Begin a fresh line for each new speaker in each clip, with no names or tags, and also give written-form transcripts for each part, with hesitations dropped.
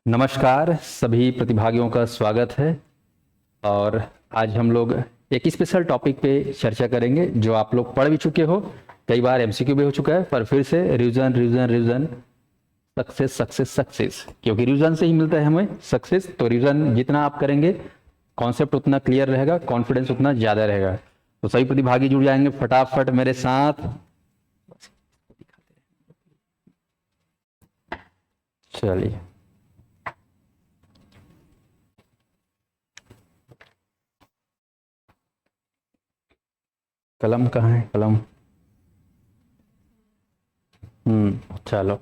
नमस्कार, सभी प्रतिभागियों का स्वागत है। और आज हम लोग एक स्पेशल टॉपिक पे चर्चा करेंगे जो आप लोग पढ़ भी चुके हो, कई बार एमसीक्यू भी हो चुका है, पर फिर से revision revision revision, success success success, क्योंकि रिवीजन से ही मिलता है हमें सक्सेस। तो रिवीजन जितना आप करेंगे कॉन्सेप्ट उतना क्लियर रहेगा, कॉन्फिडेंस उतना ज़्यादा रहेगा। तो सभी प्रतिभागी जुड़ जाएंगे फटाफट मेरे साथ। चलिए, कलम कहाँ है? कलम। चलो।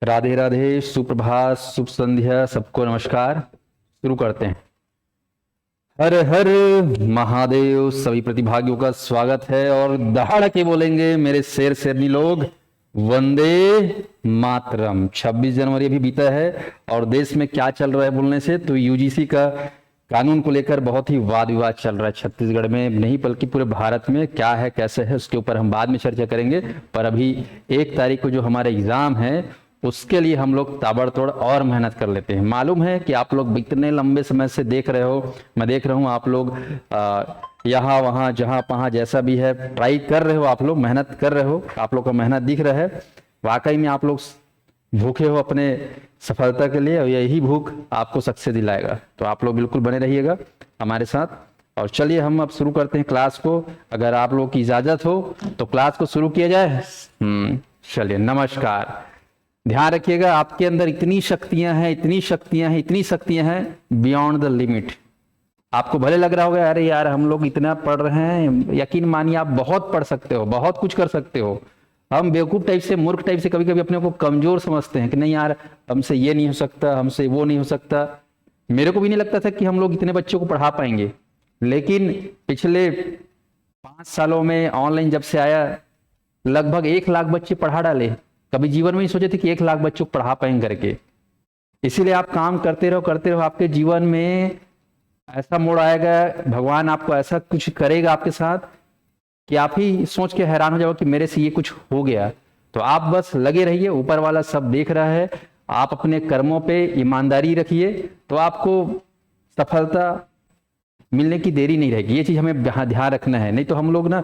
राधे राधे, सुप्रभात, शुभ संध्या, सबको नमस्कार। शुरू करते हैं। हर हर महादेव, सभी प्रतिभागियों का स्वागत है। और दहाड़ के बोलेंगे मेरे शेर शेरनी लोग, वंदे मातरम। 26 जनवरी अभी बीता है और देश में क्या चल रहा है बोलने से तो यूजीसी का कानून को लेकर बहुत ही वाद विवाद चल रहा है। छत्तीसगढ़ में नहीं बल्कि पूरे भारत में क्या है कैसे है उसके ऊपर हम बाद में चर्चा करेंगे। पर अभी 1 तारीख को जो हमारा एग्जाम है उसके लिए हम लोग ताबड़तोड़ और मेहनत कर लेते हैं। मालूम है कि आप लोग इतने लंबे समय से देख रहे हो, मैं देख रहा हूँ आप लोग यहाँ वहाँ जहाँ तहाँ जैसा भी है ट्राई कर रहे हो, आप लोग मेहनत कर रहे हो, आप लोग का मेहनत दिख रहा है। वाकई में आप लोग भूखे हो अपने सफलता के लिए और यही भूख आपको सक्सेस दिलाएगा। तो आप लोग बिल्कुल बने रहिएगा हमारे साथ। और चलिए हम अब शुरू करते हैं क्लास को। अगर आप लोग की इजाजत हो तो क्लास को शुरू किया जाए। चलिए, नमस्कार। ध्यान रखिएगा, आपके अंदर इतनी शक्तियां हैं, इतनी शक्तियां हैं, इतनी शक्तियां हैं बियॉन्ड द लिमिट। आपको भले लग रहा होगा अरे यार हम लोग इतना पढ़ रहे हैं, यकीन मानिए आप बहुत पढ़ सकते हो, बहुत कुछ कर सकते हो। हम बेवकूफ टाइप से, मूर्ख टाइप से कभी कभी अपने को कमजोर समझते हैं कि नहीं यार हमसे ये नहीं हो सकता, हमसे वो नहीं हो सकता। मेरे को भी नहीं लगता था कि हम लोग इतने बच्चों को पढ़ा पाएंगे, लेकिन पिछले 5 सालों में ऑनलाइन जब से आया लगभग 1 लाख बच्चे पढ़ा डाले। कभी जीवन में नहीं सोचे थे कि 1 लाख बच्चों को पढ़ा पाएंगे करके। इसीलिए आप काम करते रहो, आपके जीवन में ऐसा मोड़ आएगा, भगवान आपको ऐसा कुछ करेगा आपके साथ कि आप ही सोच के हैरान हो जाओ कि मेरे से ये कुछ हो गया। तो आप बस लगे रहिए, ऊपर वाला सब देख रहा है। आप अपने कर्मों पे ईमानदारी रखिए तो आपको सफलता मिलने की देरी नहीं रहेगी। ये चीज हमें ध्यान रखना है। नहीं तो हम लोग ना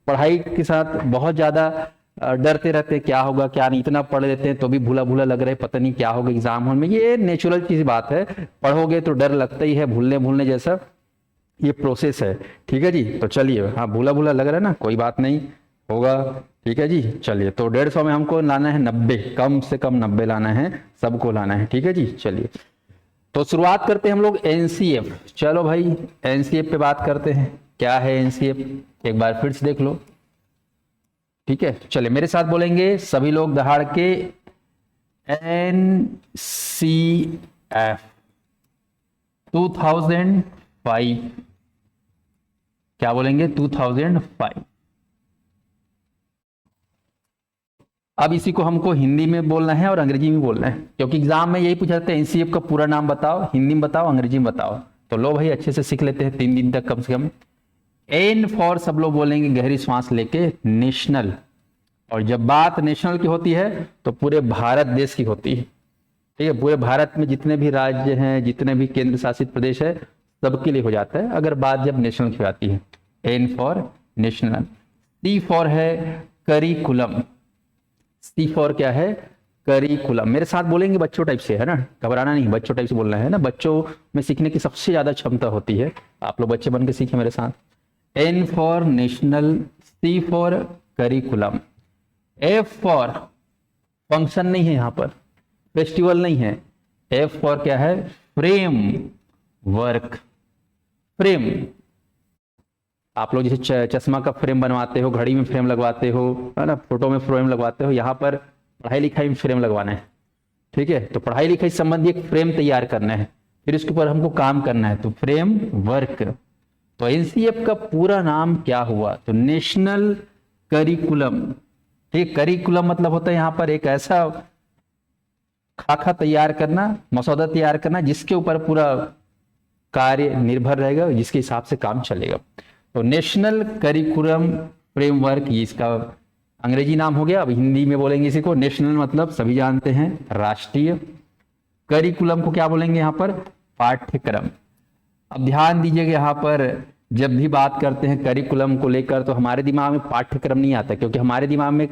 पढ़ाई के साथ बहुत ज्यादा डरते रहते हैं, क्या होगा क्या नहीं। इतना पढ़ लेते हैं तो भी भूला भूला लग रहा है, पता नहीं क्या होगा एग्जाम हॉल में। ये नेचुरल चीज बात है, पढ़ोगे तो डर लगता ही है, भूलने भूलने जैसा ये प्रोसेस है। ठीक है जी, तो चलिए। हाँ, भूला भूला लग रहा है ना, कोई बात नहीं, होगा। ठीक है जी, चलिए। तो 150 में हमको लाना है 90, कम से कम 90 लाना है, सबको लाना है। ठीक है जी, चलिए। तो शुरुआत करते हैं हम लोग एनसीएफ। चलो भाई, एनसीएफ पे बात करते हैं। क्या है एनसीएफ, एक बार फिर से देख लो। ठीक है, चलिए मेरे साथ बोलेंगे सभी लोग दहाड़ के, एनसीएफ 2005। क्या बोलेंगे? 2005। अब इसी को हमको हिंदी में बोलना है और अंग्रेजी में बोलना है, क्योंकि एग्जाम में यही पूछा जाता है एनसीएफ का पूरा नाम बताओ, हिंदी में बताओ, अंग्रेजी में बताओ। तो लो भाई, अच्छे से सीख लेते हैं 3 दिन तक कम से कम। एन फॉर सब लोग बोलेंगे गहरी सांस लेके, नेशनल। और जब बात नेशनल की होती है तो पूरे भारत देश की होती है। ठीक है, पूरे भारत में जितने भी राज्य हैं, जितने भी केंद्र शासित प्रदेश है, सबके लिए हो जाता है अगर बात जब नेशनल की आती है। N for national. C for है करिकुलम। सी फॉर क्या है? करिकुलम। मेरे साथ बोलेंगे बच्चों टाइप से, है ना, घबराना नहीं, बच्चों टाइप से बोलना है ना। बच्चों में सीखने की सबसे ज्यादा क्षमता होती है, आप लोग बच्चे बन के सीखे मेरे साथ। N for national, C for curriculum, F for function नहीं है, यहां पर फेस्टिवल नहीं है। एफ फॉर क्या है? Frame work. फ्रेम, आप लोग जैसे चश्मा का फ्रेम बनवाते हो, घड़ी में फ्रेम लगवाते हो, है ना, फोटो में फ्रेम लगवाते हो, यहाँ पर पढ़ाई लिखाई में फ्रेम लगवाना है। ठीक है, तो पढ़ाई लिखाई संबंधी एक फ्रेम तैयार करना है, फिर उसके ऊपर हमको काम करना है, तो फ्रेम वर्क। तो एनसीएफ का पूरा नाम क्या हुआ? तो नेशनल करिकुलम। ठीक, करिकुलम मतलब होता है यहाँ पर एक ऐसा खाका तैयार करना, मसौदा तैयार करना जिसके ऊपर पूरा कार्य निर्भर रहेगा, जिसके हिसाब से काम चलेगा। तो नेशनल करिकुलम फ्रेमवर्क, ये इसका अंग्रेजी नाम हो गया। अब हिंदी में बोलेंगे इसी को। नेशनल मतलब सभी जानते हैं राष्ट्रीय, करिकुलम को क्या बोलेंगे यहाँ पर, पाठ्यक्रम। अब ध्यान दीजिएगा यहाँ पर जब भी बात करते हैं करिकुलम को लेकर तो हमारे दिमाग में पाठ्यक्रम नहीं आता, क्योंकि हमारे दिमाग में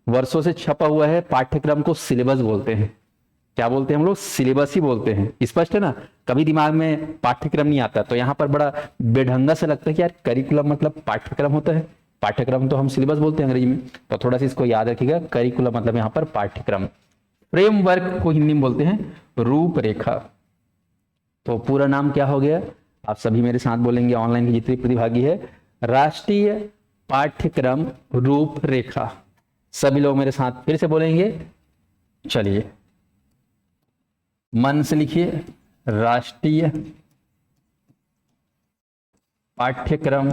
वर्षों से छपा हुआ है पाठ्यक्रम को सिलेबस बोलते हैं। क्या बोलते हैं हम लोग, सिलेबस ही बोलते हैं। स्पष्ट है ना, कभी दिमाग में पाठ्यक्रम नहीं आता। तो यहाँ पर बड़ा बेढंगा से लगता है कि यार करिकुलम मतलब पाठ्यक्रम होता है, पाठ्यक्रम तो हम सिलेबस बोलते हैं अंग्रेजी में। तो थोड़ा सा इसको याद रखिएगा, करिकुलम मतलब यहाँ पर पाठ्यक्रम। फ्रेमवर्क को हिंदी में बोलते हैं रूपरेखा। तो पूरा नाम क्या हो गया, आप सभी मेरे साथ बोलेंगे, ऑनलाइन के जितने प्रतिभागी है, राष्ट्रीय पाठ्यक्रम रूपरेखा। सभी लोग मेरे साथ फिर से बोलेंगे, चलिए मन से लिखिए, राष्ट्रीय पाठ्यक्रम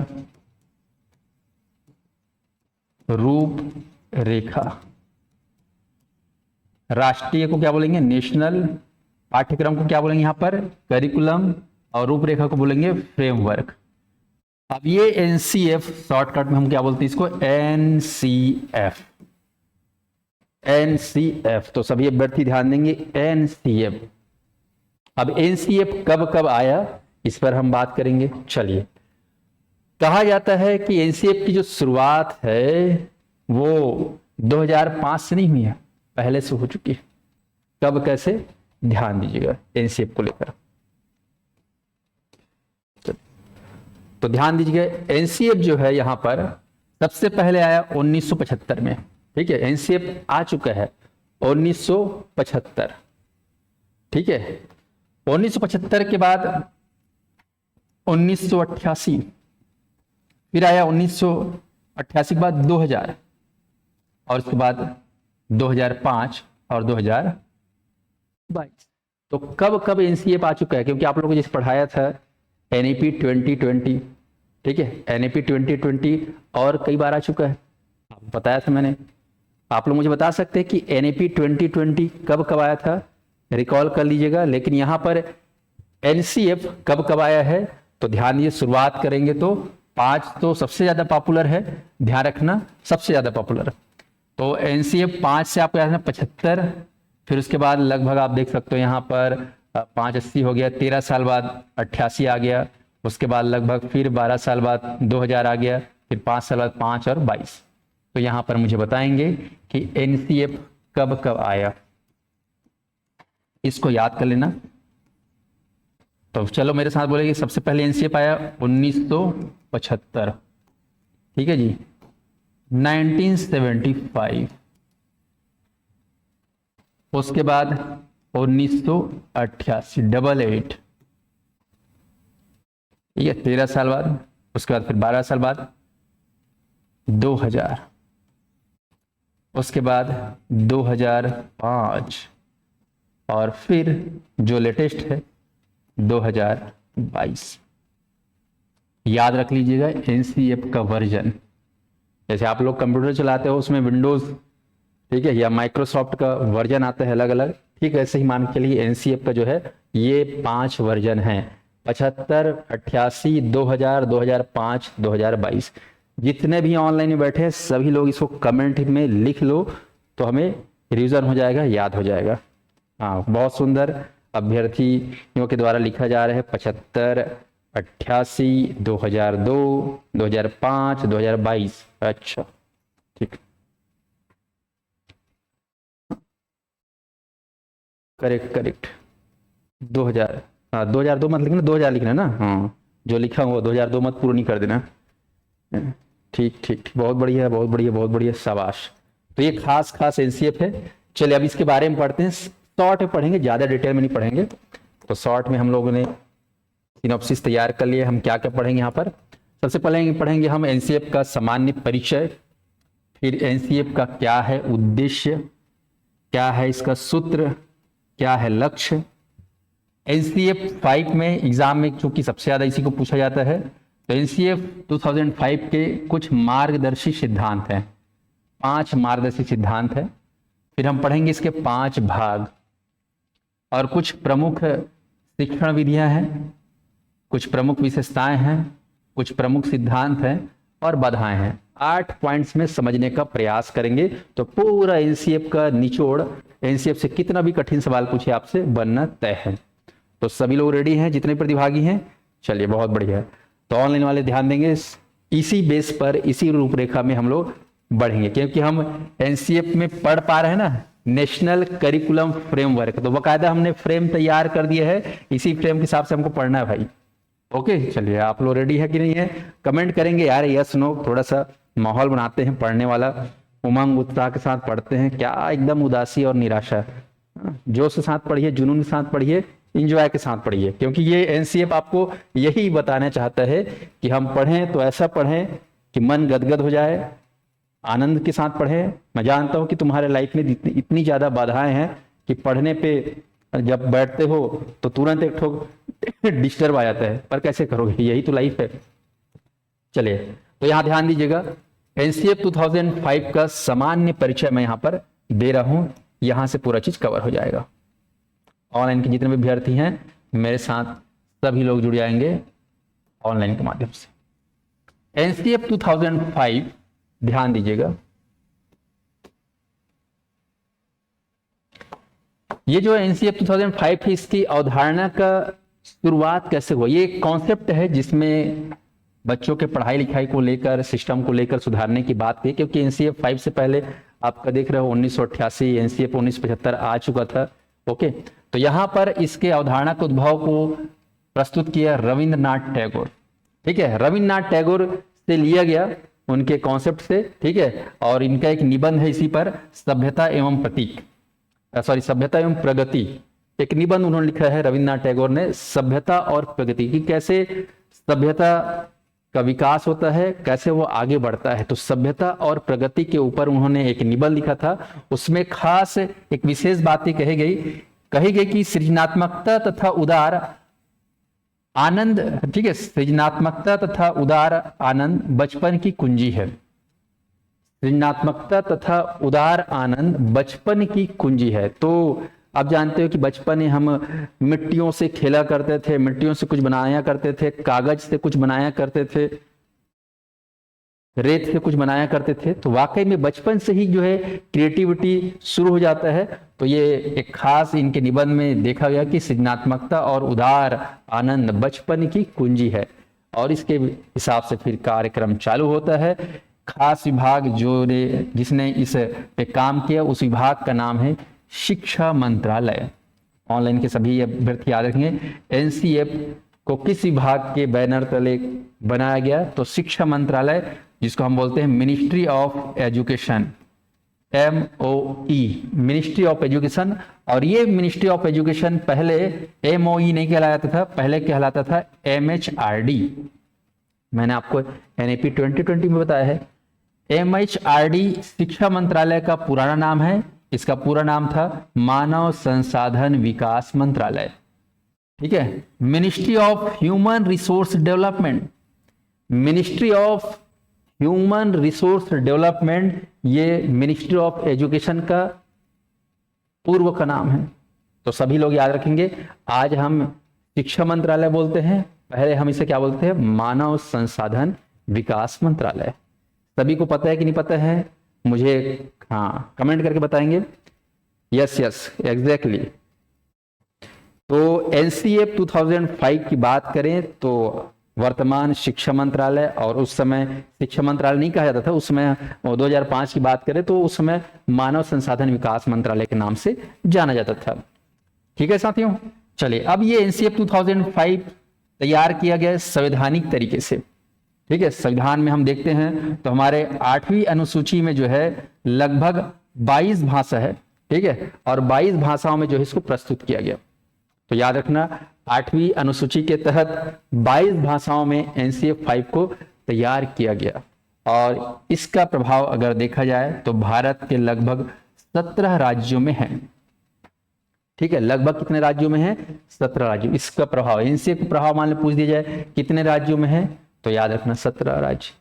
रूपरेखा। राष्ट्रीय को क्या बोलेंगे, नेशनल, पाठ्यक्रम को क्या बोलेंगे यहाँ पर, करिकुलम, और रूपरेखा को बोलेंगे फ्रेमवर्क। अब ये एनसीएफ, शॉर्टकट में हम क्या बोलते हैं इसको, एनसीएफ। एनसीएफ, तो सभी अभ्यर्थी ध्यान देंगे, एनसीएफ। अब एनसीएफ कब कब आया इस पर हम बात करेंगे। चलिए, कहा जाता है कि एनसीएफ की जो शुरुआत है वो 2005 से नहीं हुई है, पहले से हो चुकी है। कब कैसे, ध्यान दीजिएगा एनसीएफ को लेकर। तो ध्यान दीजिएगा, एनसीएफ जो है यहां पर सबसे पहले आया 1975 में। ठीक है, एनसीएफ आ चुका है 1975। ठीक है, 1975 के बाद 1988, फिर आया 1988 के बाद 2000, और उसके बाद 2005 और 2022। तो कब कब एनसीएफ आ चुका है, क्योंकि आप लोगों को जैसे पढ़ाया था एनईपी 2020, ठीक है, एनईपी 2020 और कई बार आ चुका है, बताया था मैंने। आप लोग मुझे बता सकते हैं कि एनईपी 2020 कब कब आया था, रिकॉल कर लीजिएगा। लेकिन यहाँ पर एनसीएफ कब कब आया है, तो ध्यान दीजिए, शुरुआत करेंगे तो 5 तो सबसे ज्यादा पॉपुलर है, ध्यान रखना, सबसे ज्यादा पॉपुलर। तो एनसीएफ 5 से आपको याद है 75, फिर उसके बाद लगभग आप देख सकते हो यहाँ पर 580 हो गया, 13 साल बाद 88 आ गया, उसके बाद लगभग फिर 12 साल बाद 2000 आ गया, फिर 5 साल बाद 5 और 22। तो यहाँ पर मुझे बताएंगे कि एनसीएफ कब कब आया, इसको याद कर लेना। तो चलो मेरे साथ बोलेंगे, सबसे पहले एनसीएफ आया 1975, ठीक है जी, 1975, उसके बाद 1988, 88, ठीक है, 13 साल बाद, उसके बाद फिर 12 साल बाद 2000, उसके बाद 2005, और फिर जो लेटेस्ट है 2022। याद रख लीजिएगा एनसीएफ का वर्जन, जैसे आप लोग कंप्यूटर चलाते हो उसमें विंडोज, ठीक है, या माइक्रोसॉफ्ट का वर्जन आता है अलग अलग, ठीक है, ऐसे ही मान के चलिए एनसीएफ का जो है ये 5 वर्जन है, 75, 88, 2000, 2005, 2022। जितने भी ऑनलाइन में बैठे हैं सभी लोग इसको कमेंट में लिख लो, तो हमें रिवीजन हो जाएगा, याद हो जाएगा। हाँ, बहुत सुंदर अभ्यर्थियों के द्वारा लिखा जा रहा है, 75, 88, 2002, 2005, 2022। अच्छा, ठीक, करेक्ट करेक्ट, 2000, हाँ 2002 मत लिखना, 2000 लिखना ना, हाँ जो लिखा हुआ 2002 मत पूरा नहीं कर देना। ठीक ठीक, बहुत बढ़िया, बहुत बढ़िया, बहुत बढ़िया, शाबाश। तो ये खास खास एनसीएफ है। चलिए अब इसके बारे में पढ़ते हैं, शॉर्ट में पढ़ेंगे, ज्यादा डिटेल में नहीं पढ़ेंगे। तो शॉर्ट में हम लोगों ने सिनॉप्सिस तैयार कर लिए, हम क्या क्या पढ़ेंगे यहाँ पर। सबसे पहले पढ़ेंगे हम एनसीएफ का सामान्य परिचय, फिर एनसीएफ का क्या है उद्देश्य, क्या है इसका सूत्र, क्या है लक्ष्य। एनसीएफ 5 में एग्जाम में चूंकि सबसे ज्यादा इसी को पूछा जाता है, तो एनसीएफ 2005 के कुछ मार्गदर्शी सिद्धांत हैं, 5 मार्गदर्शी सिद्धांत है। फिर हम पढ़ेंगे इसके 5 भाग, और कुछ प्रमुख शिक्षण विधियां हैं, कुछ प्रमुख विशेषताएं हैं, कुछ प्रमुख सिद्धांत हैं और बाधाएं हैं। 8 पॉइंट्स में समझने का प्रयास करेंगे तो पूरा एनसीएफ का निचोड़, एनसीएफ से कितना भी कठिन सवाल पूछे आपसे बनना तय है। तो सभी लोग रेडी हैं जितने प्रतिभागी हैं? चलिए बहुत बढ़िया। तो ऑनलाइन वाले ध्यान देंगे, इसी बेस पर इसी रूपरेखा में हम लोग बढ़ेंगे, क्योंकि हम एनसीएफ में पढ़ पा रहे हैं ना, नेशनल करिकुलम फ्रेमवर्क, तो बाकायदा हमने फ्रेम तैयार कर दिया है, इसी फ्रेम के हिसाब से हमको पढ़ना है भाई। ओके चलिए, आप लोग रेडी है कि नहीं है? कमेंट करेंगे यार यस नो, थोड़ा सा माहौल बनाते हैं पढ़ने वाला, उमंग उत्साह के साथ पढ़ते हैं, क्या एकदम उदासी और निराशा। जोश के साथ पढ़िए, जुनून के साथ पढ़िए, इंजॉय के साथ पढ़िए, क्योंकि ये एनसीएफ आपको यही बताना चाहता है कि हम पढ़ें तो ऐसा पढ़ें कि मन गदगद हो जाए, आनंद के साथ पढ़ें। मैं जानता हूं कि तुम्हारे लाइफ में इतनी ज्यादा बाधाएं हैं कि पढ़ने पे जब बैठते हो तो तुरंत एक ठोक डिस्टर्ब आ जाता है, पर कैसे करोगे, यही तो लाइफ है। चलिए तो यहां ध्यान दीजिएगा, एनसीएफ 2005 का सामान्य परिचय मैं यहां पर दे रहा हूं, यहां से पूरा चीज कवर हो जाएगा। ऑनलाइन के जितने भी अभ्यर्थी हैं मेरे साथ सभी लोग जुड़ जाएंगे ऑनलाइन के माध्यम से। एनसीएफ 2005 ध्यान दीजिएगा, ये जो एनसीएफ 2005 है इसकी अवधारणा का शुरुआत कैसे हुआ? ये एक कॉन्सेप्ट है जिसमें बच्चों के पढ़ाई लिखाई को लेकर, सिस्टम को लेकर सुधारने की बात की, क्योंकि एनसीएफ 5 से पहले आपका देख रहे हो 1988, एनसीएफ 1975 आ चुका था। ओके, तो यहां पर इसके अवधारणा के उद्भव को प्रस्तुत किया रविंद्रनाथ टैगोर। ठीक है, रविंद्रनाथ टैगोर से लिया गया उनके कॉन्सेप्ट से, ठीक है, और इनका एक निबंध है इसी पर, सभ्यता एवं सभ्यता एवं प्रगति। एक निबंध उन्होंने लिखा है रविंद्रनाथ टैगोर ने, सभ्यता और प्रगति की, कैसे सभ्यता का विकास होता है, कैसे वो आगे बढ़ता है। तो सभ्यता और प्रगति के ऊपर उन्होंने एक निबंध लिखा था। उसमें खास एक विशेष बात कही गई कि सृजनात्मकता तथा उदार आनंद, ठीक है, सृजनात्मकता तथा उदार आनंद बचपन की कुंजी है। सृजनात्मकता तथा उदार आनंद बचपन की कुंजी है। तो आप जानते हो कि बचपन में हम मिट्टियों से खेला करते थे, मिट्टियों से कुछ बनाया करते थे, कागज से कुछ बनाया करते थे, रेत से कुछ बनाया करते थे। तो वाकई में बचपन से ही जो है क्रिएटिविटी शुरू हो जाता है। तो ये एक खास इनके निबंध में देखा गया कि सृजनात्मकता और उदार आनंद बचपन की कुंजी है, और इसके हिसाब से फिर कार्यक्रम चालू होता है। खास विभाग जिसने इस पे काम किया, उस विभाग का नाम है शिक्षा मंत्रालय। ऑनलाइन के सभी अभ्यर्थी याद रखेंगे, एनसीएफ को किस विभाग के बैनर तले बनाया गया? तो शिक्षा मंत्रालय, जिसको हम बोलते हैं ministry of education, MOE, ministry of education. और ये मिनिस्ट्री ऑफ एजुकेशन पहले MOE नहीं कहलाता था, पहले कहलाता था MHRD। मैंने आपको NAP 2020 में बताया है। MHRD शिक्षा मंत्रालय का पुराना नाम है, इसका पूरा नाम था मानव संसाधन विकास मंत्रालय। ठीक है, ministry of human resource development, ministry of human resource development, ये मिनिस्ट्री ऑफ एजुकेशन का पूर्व का नाम है। तो सभी लोग याद रखेंगे, आज हम शिक्षा मंत्रालय बोलते हैं, पहले हम इसे क्या बोलते हैं? मानव संसाधन विकास मंत्रालय। सभी को पता है कि नहीं पता है? मुझे हाँ कमेंट करके बताएंगे। Yes exactly. तो एनसीएफ 2005 की बात करें तो वर्तमान शिक्षा मंत्रालय, और उस समय शिक्षा मंत्रालय नहीं कहा जाता था, उस समय 2005 की बात करें तो उस समय मानव संसाधन विकास मंत्रालय के नाम से जाना जाता था। ठीक है साथियों, चलिए अब ये एनसीएफ 2005 तैयार किया गया संवैधानिक तरीके से। ठीक है, संविधान में हम देखते हैं तो हमारे 8वीं अनुसूची में जो है लगभग 22 भाषा है। ठीक है, और 22 भाषाओं में जो है इसको प्रस्तुत किया गया। तो याद रखना, 8वीं अनुसूची के तहत 22 भाषाओं में एनसीएफ 5 को तैयार किया गया, और इसका प्रभाव अगर देखा जाए तो भारत के लगभग 17 राज्यों में है। ठीक है, लगभग कितने राज्यों में है? 17 राज्यों। इसका प्रभाव, एनसीएफ का प्रभाव मान लो पूछ दिया जाए कितने राज्यों में है, तो याद रखना 17 राज्य।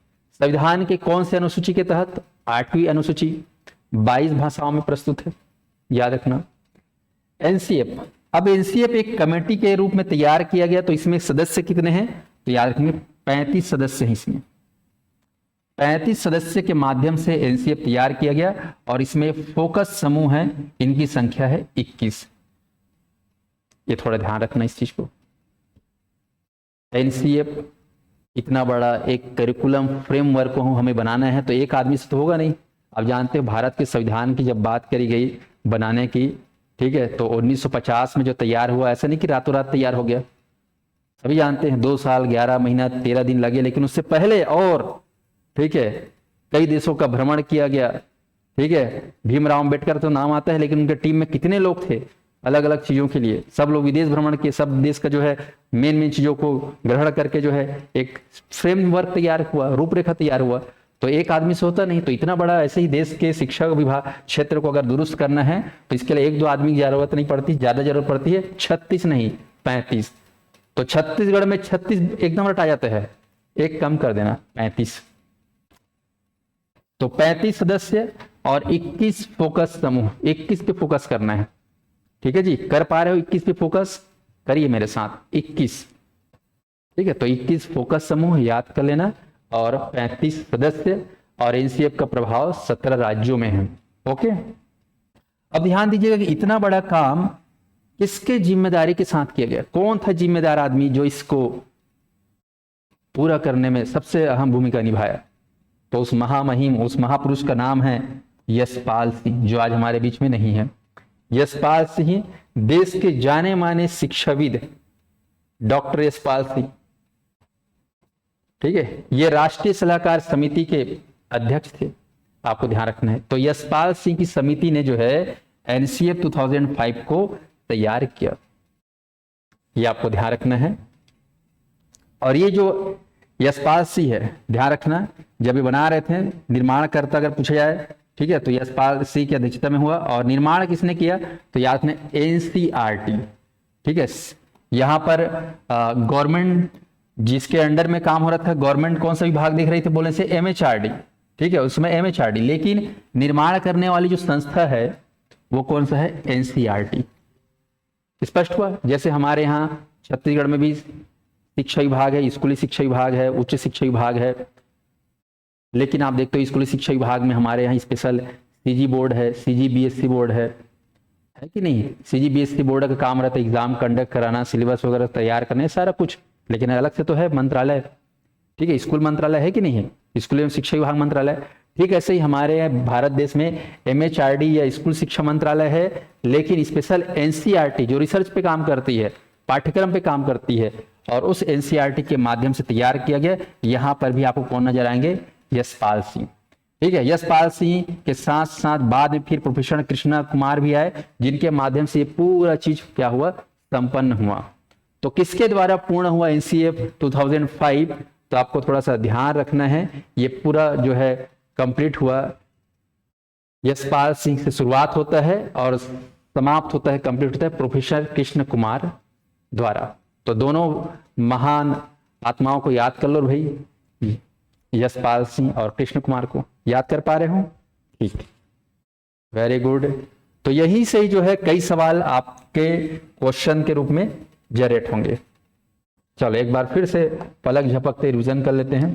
संविधान के कौन से अनुसूची के तहत? 8वीं अनुसूची, 22 भाषाओं में प्रस्तुत है, याद रखना। एनसीएफ, अब एनसीएफ एक कमेटी के रूप में तैयार किया गया, तो इसमें सदस्य कितने हैं? तो याद रखेंगे 35 सदस्य हैं इसमें। 35 सदस्य के माध्यम से एनसीएफ तैयार किया गया और इसमें फोकस समूह है, इनकी संख्या है 21। ये थोड़ा ध्यान रखना इस चीज को। एनसीएफ इतना बड़ा एक करिकुलम फ्रेमवर्क को हमें बनाना है तो एक आदमी से तो होगा नहीं। आप जानते हो भारत के संविधान की जब बात करी गई बनाने की, ठीक है, तो 1950 में जो तैयार हुआ, ऐसा नहीं कि रातों रात तैयार हो गया। सभी जानते हैं 2 साल 11 महीना 13 दिन लगे, लेकिन उससे पहले और, ठीक है, कई देशों का भ्रमण किया गया। ठीक है, भीमराव अंबेडकर तो नाम आता है, लेकिन उनके टीम में कितने लोग थे अलग अलग चीजों के लिए। सब लोग विदेश भ्रमण किए, सब देश का जो है मेन चीजों को ग्रहण करके जो है एक फ्रेमवर्क तैयार हुआ, रूपरेखा तैयार हुआ। तो एक आदमी से होता नहीं। तो इतना बड़ा ऐसे ही देश के शिक्षा विभाग क्षेत्र को अगर दुरुस्त करना है तो इसके लिए 1-2 आदमी की जरूरत नहीं पड़ती, ज्यादा जरूरत पड़ती है 36 नहीं 35। तो छत्तीसगढ़ में 36 एकदम रटा जाता है, एक कम कर देना 35। तो 35 सदस्य और 21 फोकस समूह, 21 पे फोकस करना है। ठीक है जी, कर पा रहे हो? 21 पे फोकस करिए मेरे साथ, 21। ठीक है, तो 21 फोकस समूह याद कर लेना और 35 सदस्य और एनसीएफ का प्रभाव 17 राज्यों में है। ओके, अब ध्यान दीजिएगा कि इतना बड़ा काम किसके जिम्मेदारी के साथ किया गया? कौन था जिम्मेदार आदमी जो इसको पूरा करने में सबसे अहम भूमिका निभाया? तो उस महामहिम, उस महापुरुष का नाम है यशपाल सिंह, जो आज हमारे बीच में नहीं है। यशपाल सिंह देश के जाने माने शिक्षाविद, डॉक्टर यशपाल सिंह। ठीक है, ये राष्ट्रीय सलाहकार समिति के अध्यक्ष थे, आपको ध्यान रखना है। तो यशपाल सिंह की समिति ने जो है एनसीएफ 2005 को तैयार किया, ये आपको ध्यान रखना है। और ये जो यशपाल सिंह है, ध्यान रखना, जब ये बना रहे थे, निर्माणकर्ता अगर पूछा जाए, ठीक है, तो यशपाल सिंह की अध्यक्षता में हुआ। और निर्माण किसने किया? तो याद रखना एनसीईआरटी। ठीक है, यहां पर गवर्नमेंट जिसके अंडर में काम हो रहा था, गवर्नमेंट कौन सा विभाग देख रही थी? बोलने से एमएचआरडी। ठीक है, उसमें एमएचआरडी, लेकिन निर्माण करने वाली जो संस्था है वो कौन सा है? एनसीईआरटी। स्पष्ट हुआ? जैसे हमारे यहाँ छत्तीसगढ़ में भी शिक्षा विभाग है, स्कूली शिक्षा विभाग है, उच्च शिक्षा विभाग है, लेकिन आप देखते हो स्कूली शिक्षा विभाग में हमारे यहाँ स्पेशल सीजी बोर्ड है, सीजीबीएसई बोर्ड है कि नहीं? सीजीबीएसई बोर्ड का काम रहता है एग्जाम कंडक्ट कराना, सिलेबस वगैरह तैयार करने, सारा कुछ, लेकिन अलग से तो है मंत्रालय। ठीक है, स्कूल मंत्रालय है कि नहीं है? स्कूल एवं शिक्षा विभाग मंत्रालय। ठीक ऐसे ही हमारे भारत देश में एमएचआरडी या स्कूल शिक्षा मंत्रालय है, लेकिन स्पेशल एनसीईआरटी जो रिसर्च पे काम करती है, पाठ्यक्रम पे काम करती है, और उस एनसीईआरटी के माध्यम से तैयार किया गया। यहां पर भी आपको कौन नजर आएंगे? यशपाल सिंह। ठीक है, यशपाल सिंह के साथ साथ बाद में फिर प्रोफेसर कृष्णा कुमार भी आए, जिनके माध्यम से ये पूरा चीज क्या हुआ? संपन्न हुआ। तो किसके द्वारा पूर्ण हुआ एनसीएफ 2005? तो आपको थोड़ा सा ध्यान रखना है, ये पूरा जो है कंप्लीट हुआ यशपाल सिंह से शुरुआत होता है और समाप्त होता है, कंप्लीट होता है प्रोफेसर कृष्ण कुमार द्वारा। तो दोनों महान आत्माओं को याद कर लो भाई, यशपाल सिंह और कृष्ण कुमार को याद कर पा रहे हो? ठीक, वेरी गुड। तो यही से ही जो है कई सवाल आपके क्वेश्चन के रूप में जनरेट होंगे। चलो एक बार फिर से पलक झपकते रिवीजन कर लेते हैं।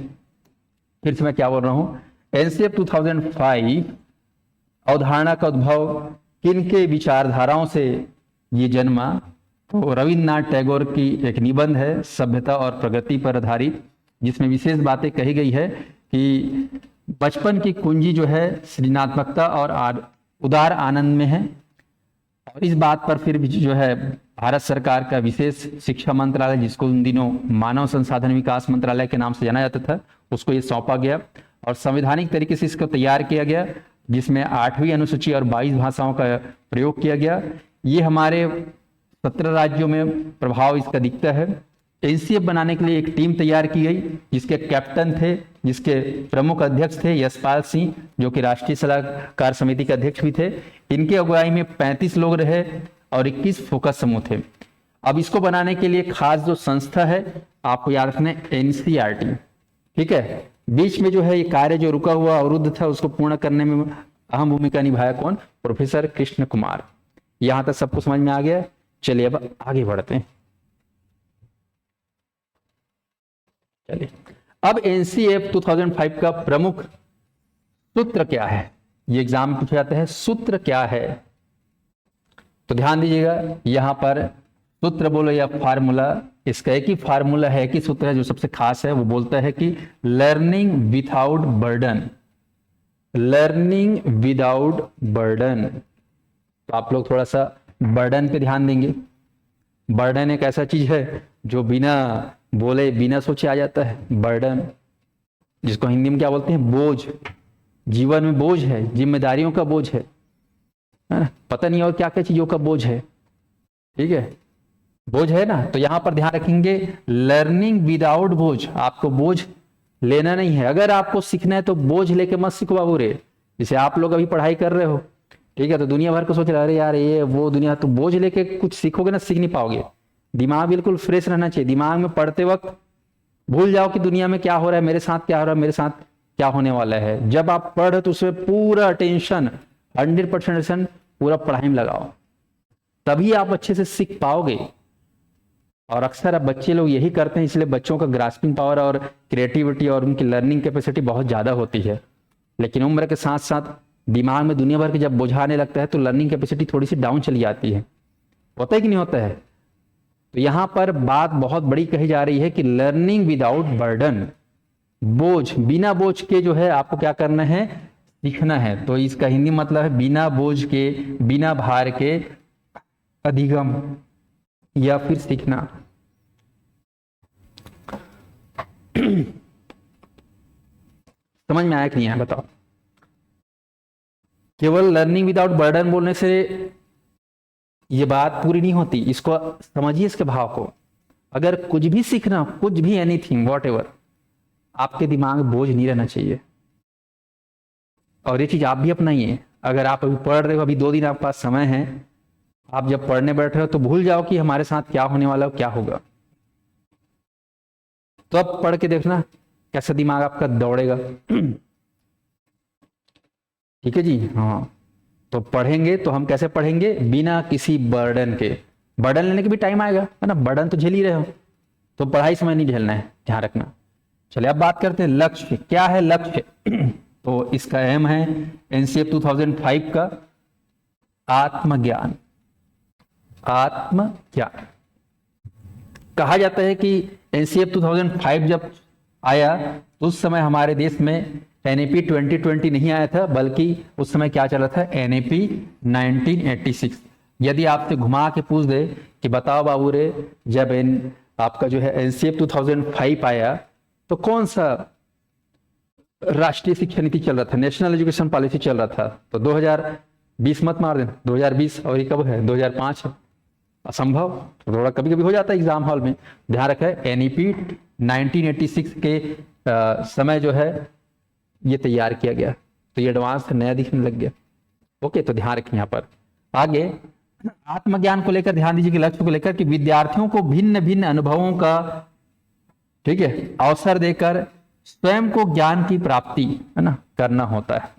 फिर से मैं क्या बोल रहा हूं? एनसीएफ 2005 अवधारणा का उद्भव किन के विचारधाराओं से ये जन्मा? तो रविन्द्रनाथ टैगोर की एक निबंध है सभ्यता और प्रगति पर आधारित, जिसमें विशेष बातें कही गई है कि बचपन की कुंजी जो है सृजनात्मकता और उदार आनंद में है। और इस बात पर फिर भी जो है भारत सरकार का विशेष शिक्षा मंत्रालय, जिसको उन दिनों मानव संसाधन विकास मंत्रालय के नाम से जाना जाता था, उसको ये सौंपा गया और संवैधानिक तरीके से इसको तैयार किया गया, जिसमें 8वीं अनुसूची और 22 भाषाओं का प्रयोग किया गया। ये हमारे 17 राज्यों में प्रभाव इसका दिखता है। एनसीएफ बनाने के लिए एक टीम तैयार की गई, जिसके कैप्टन थे, जिसके प्रमुख अध्यक्ष थे यशपाल सिंह, जो कि राष्ट्रीय सलाहकार समिति के अध्यक्ष भी थे। इनके अगुवाई में 35 लोग रहे और 21 फोकस समूह थे। अब इसको बनाने के लिए खास जो संस्था है, आपको याद रखना है एनसीईआरटी। ठीक है, बीच में जो है ये कार्य जो रुका हुआ अवरुद्ध था, उसको पूर्ण करने में अहम भूमिका निभाया कौन? प्रोफेसर कृष्ण कुमार। यहां तक सबको समझ में आ गया? चलिए अब आगे बढ़ते हैं। चलिए, अब एनसीएफ 2005 का प्रमुख सूत्र क्या है, ये एग्जाम में पूछा जाता है, सूत्र क्या है। तो ध्यान दीजिएगा, यहां पर सूत्र बोलो या फार्मूला, इसका एक ही फार्मूला है कि सूत्र है जो सबसे खास है, वो बोलता है कि learning without burden, learning without burden. तो आप लोग थोड़ा सा बर्डन पे ध्यान देंगे। बर्डन एक ऐसा चीज है जो बिना बोले बिना सोचे आ जाता है, बर्डन, जिसको हिंदी में क्या बोलते हैं, बोझ। जीवन में बोझ है, जिम्मेदारियों का बोझ है ना, पता नहीं और क्या क्या चीजों का बोझ है, ठीक है, बोझ है ना। तो यहां पर ध्यान रखेंगे, लर्निंग विदाउट बोझ, आपको बोझ लेना नहीं है। अगर आपको सीखना है तो बोझ लेके मत सीखो बाबू रे। जैसे आप लोग अभी पढ़ाई कर रहे हो, ठीक है, तो दुनिया भर को सोच रहे, अरे यार ये वो दुनिया, तो बोझ लेके कुछ सीखोगे ना, सीख नहीं पाओगे। दिमाग बिल्कुल फ्रेश रहना चाहिए। दिमाग में पढ़ते वक्त भूल जाओ कि दुनिया में क्या हो रहा है, मेरे साथ क्या हो रहा है, मेरे साथ क्या होने वाला है। जब आप पढ़ तो उसमें पूरा अटेंशन, 100% पूरा पढ़ाई में लगाओ, तभी आप अच्छे से सीख पाओगे। और अक्सर अब बच्चे लोग यही करते हैं, इसलिए बच्चों का ग्रास्पिंग पावर और क्रिएटिविटी और उनकी लर्निंग कैपेसिटी बहुत ज़्यादा होती है। लेकिन उम्र के साथ साथ दिमाग में दुनिया भर के जब बुझाने लगता है तो लर्निंग कैपेसिटी थोड़ी सी डाउन चली जाती है। होता है कि नहीं होता है। तो यहाँ पर बात बहुत बड़ी कही जा रही है कि लर्निंग विदाउट बर्डन, बोझ, बिना बोझ के जो है आपको क्या करना है, सीखना है। तो इसका हिंदी मतलब है बिना बोझ के, बिना भार के अधिगम या फिर सीखना। समझ में आया कि नहीं आया बताओ। केवल लर्निंग विदाउट बर्डन बोलने से ये बात पूरी नहीं होती, इसको समझिए, इसके भाव को। अगर कुछ भी सीखना, कुछ भी, एनीथिंग वॉट एवर, आपके दिमाग में बोझ नहीं रहना चाहिए। और ये चीज आप भी अपनाइए। अगर आप अभी पढ़ रहे हो, अभी 2 दिन आपके पास समय है, आप जब पढ़ने बैठ रहे हो तो भूल जाओ कि हमारे साथ क्या होने वाला है, क्या होगा। तो अब पढ़ के देखना कैसा दिमाग आपका दौड़ेगा। ठीक है जी, हाँ। तो पढ़ेंगे तो हम कैसे पढ़ेंगे, बिना किसी बर्डन के। बर्डन लेने के भी टाइम आएगा, है ना, बर्डन तो झेल ही रहे हो, तो पढ़ाई समय नहीं झेलना है, ध्यान रखना। चलिए अब बात करते हैं लक्ष्य। क्या है लक्ष्य? तो इसका एम है एनसीएफ 2005 का आत्मज्ञान। आत्मज्ञान कहा जाता है कि एनसीएफ 2005 जब आया तो उस समय हमारे देश में एनईपी 2020 नहीं आया था, बल्कि उस समय क्या चला था, एनईपी 1986। यदि आपसे घुमा के पूछ दे कि बताओ बाबू रे, जब आपका जो है एनसीएफ 2005 आया तो कौन सा राष्ट्रीय शिक्षा नीति चल रहा था, नेशनल एजुकेशन पॉलिसी चल रहा था, तो 2020 मत मार देना, 2020 और ये कब है, 2005 है। असंभव। थोड़ा कभी कभी हो जाता है एग्जाम हॉल में। ध्यान रखें, एनईपी 1986 के समय जो है ये तैयार किया गया, तो ये एडवांस नया दिखने लग गया। ओके, तो ध्यान रखें यहाँ पर। आगे आत्मज्ञान को लेकर ध्यान दीजिए कि लक्ष्य को लेकर कि विद्यार्थियों को भिन्न भिन्न अनुभवों का, ठीक है, अवसर देकर स्वयं को ज्ञान की प्राप्ति, है ना, करना होता है।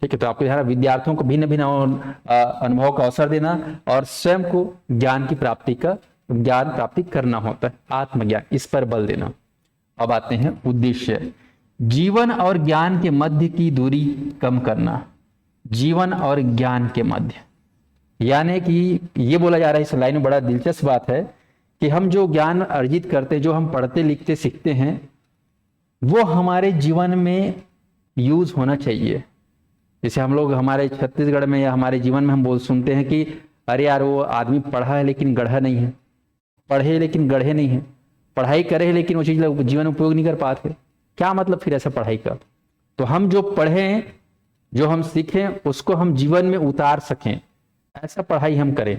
ठीक है, तो आपको ध्यान, विद्यार्थियों को भिन्न भिन्न अनुभवों का अवसर देना और स्वयं को ज्ञान प्राप्ति करना होता है, आत्मज्ञान, इस पर बल देना। अब आते हैं उद्देश्य। जीवन और ज्ञान के मध्य की दूरी कम करना। जीवन और ज्ञान के मध्य, यानी कि ये बोला जा रहा है इस लाइन में, बड़ा दिलचस्प बात है कि हम जो ज्ञान अर्जित करते, जो हम पढ़ते लिखते सीखते हैं, वो हमारे जीवन में यूज होना चाहिए। जैसे हम लोग हमारे छत्तीसगढ़ में या हमारे जीवन में हम सुनते हैं कि अरे यार वो आदमी पढ़ा है लेकिन गढ़ा नहीं है, पढ़े लेकिन गढ़े नहीं है, पढ़ाई करे है लेकिन वो चीज जीवन में उपयोग नहीं कर पाते। क्या मतलब फिर ऐसा पढ़ाई का? तो हम जो पढ़ें, जो हम सीखें, उसको हम जीवन में उतार सकें, ऐसा पढ़ाई हम करें।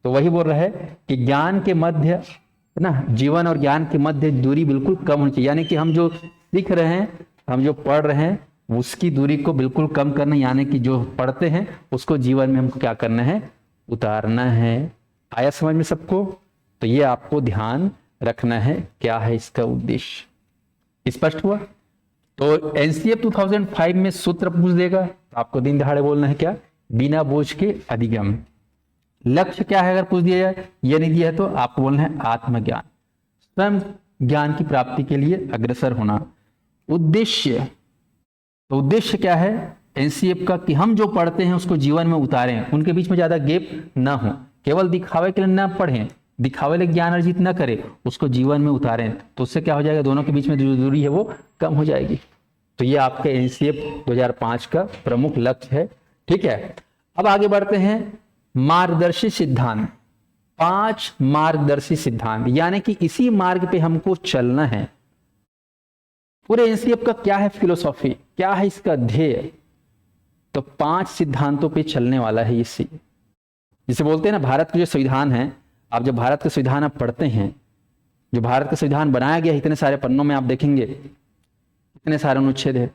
तो वही बोल रहा है कि ज्ञान के मध्य, है ना, जीवन और ज्ञान के मध्य दूरी बिल्कुल कम होनी चाहिए। यानी कि हम जो सीख रहे हैं, हम जो पढ़ रहे हैं, उसकी दूरी को बिल्कुल कम करना, यानी कि जो पढ़ते हैं उसको जीवन में हमको क्या करना है, उतारना है। आया समझ में सबको? तो ये आपको ध्यान रखना है, क्या है इसका उद्देश्य। स्पष्ट हुआ? तो एनसीएफ 2005 में सूत्र पूछ देगा तो आपको दिन दहाड़े बोलना है क्या, बिना बोझ के अधिगम। लक्ष्य क्या है अगर पूछ दिया जाए, ये नहीं दिया है तो आपको बोलना है आत्मज्ञान। स्वयं ज्ञान की प्राप्ति के लिए अग्रसर होना। उद्देश्य, तो उद्देश्य क्या है एनसीएफ का कि हम जो पढ़ते हैं उसको जीवन में उतारें, उनके बीच में ज्यादा गैप ना हो, केवल दिखावे के लिए ना पढ़ें, दिखावे लिए ज्ञान अर्जित ना करें, उसको जीवन में उतारें। तो उससे क्या हो जाएगा, दोनों के बीच में जो दूरी है वो कम हो जाएगी। तो ये आपके एनसीएफ 2005 का प्रमुख लक्ष्य है। ठीक है, अब आगे बढ़ते हैं। मार्गदर्शी सिद्धांत, 5 मार्गदर्शी सिद्धांत, यानी कि इसी मार्ग पे हमको चलना है। पूरे एनसीएफ का क्या है फिलोसॉफी, क्या है इसका ध्येय, तो 5 सिद्धांतों पे चलने वाला है इसी। जिसे बोलते हैं ना भारत के जो संविधान है, आप जब भारत का संविधान आप पढ़ते हैं, जो भारत का संविधान बनाया गया इतने सारे पन्नों में आप देखेंगे इतने सारे अनुच्छेद है।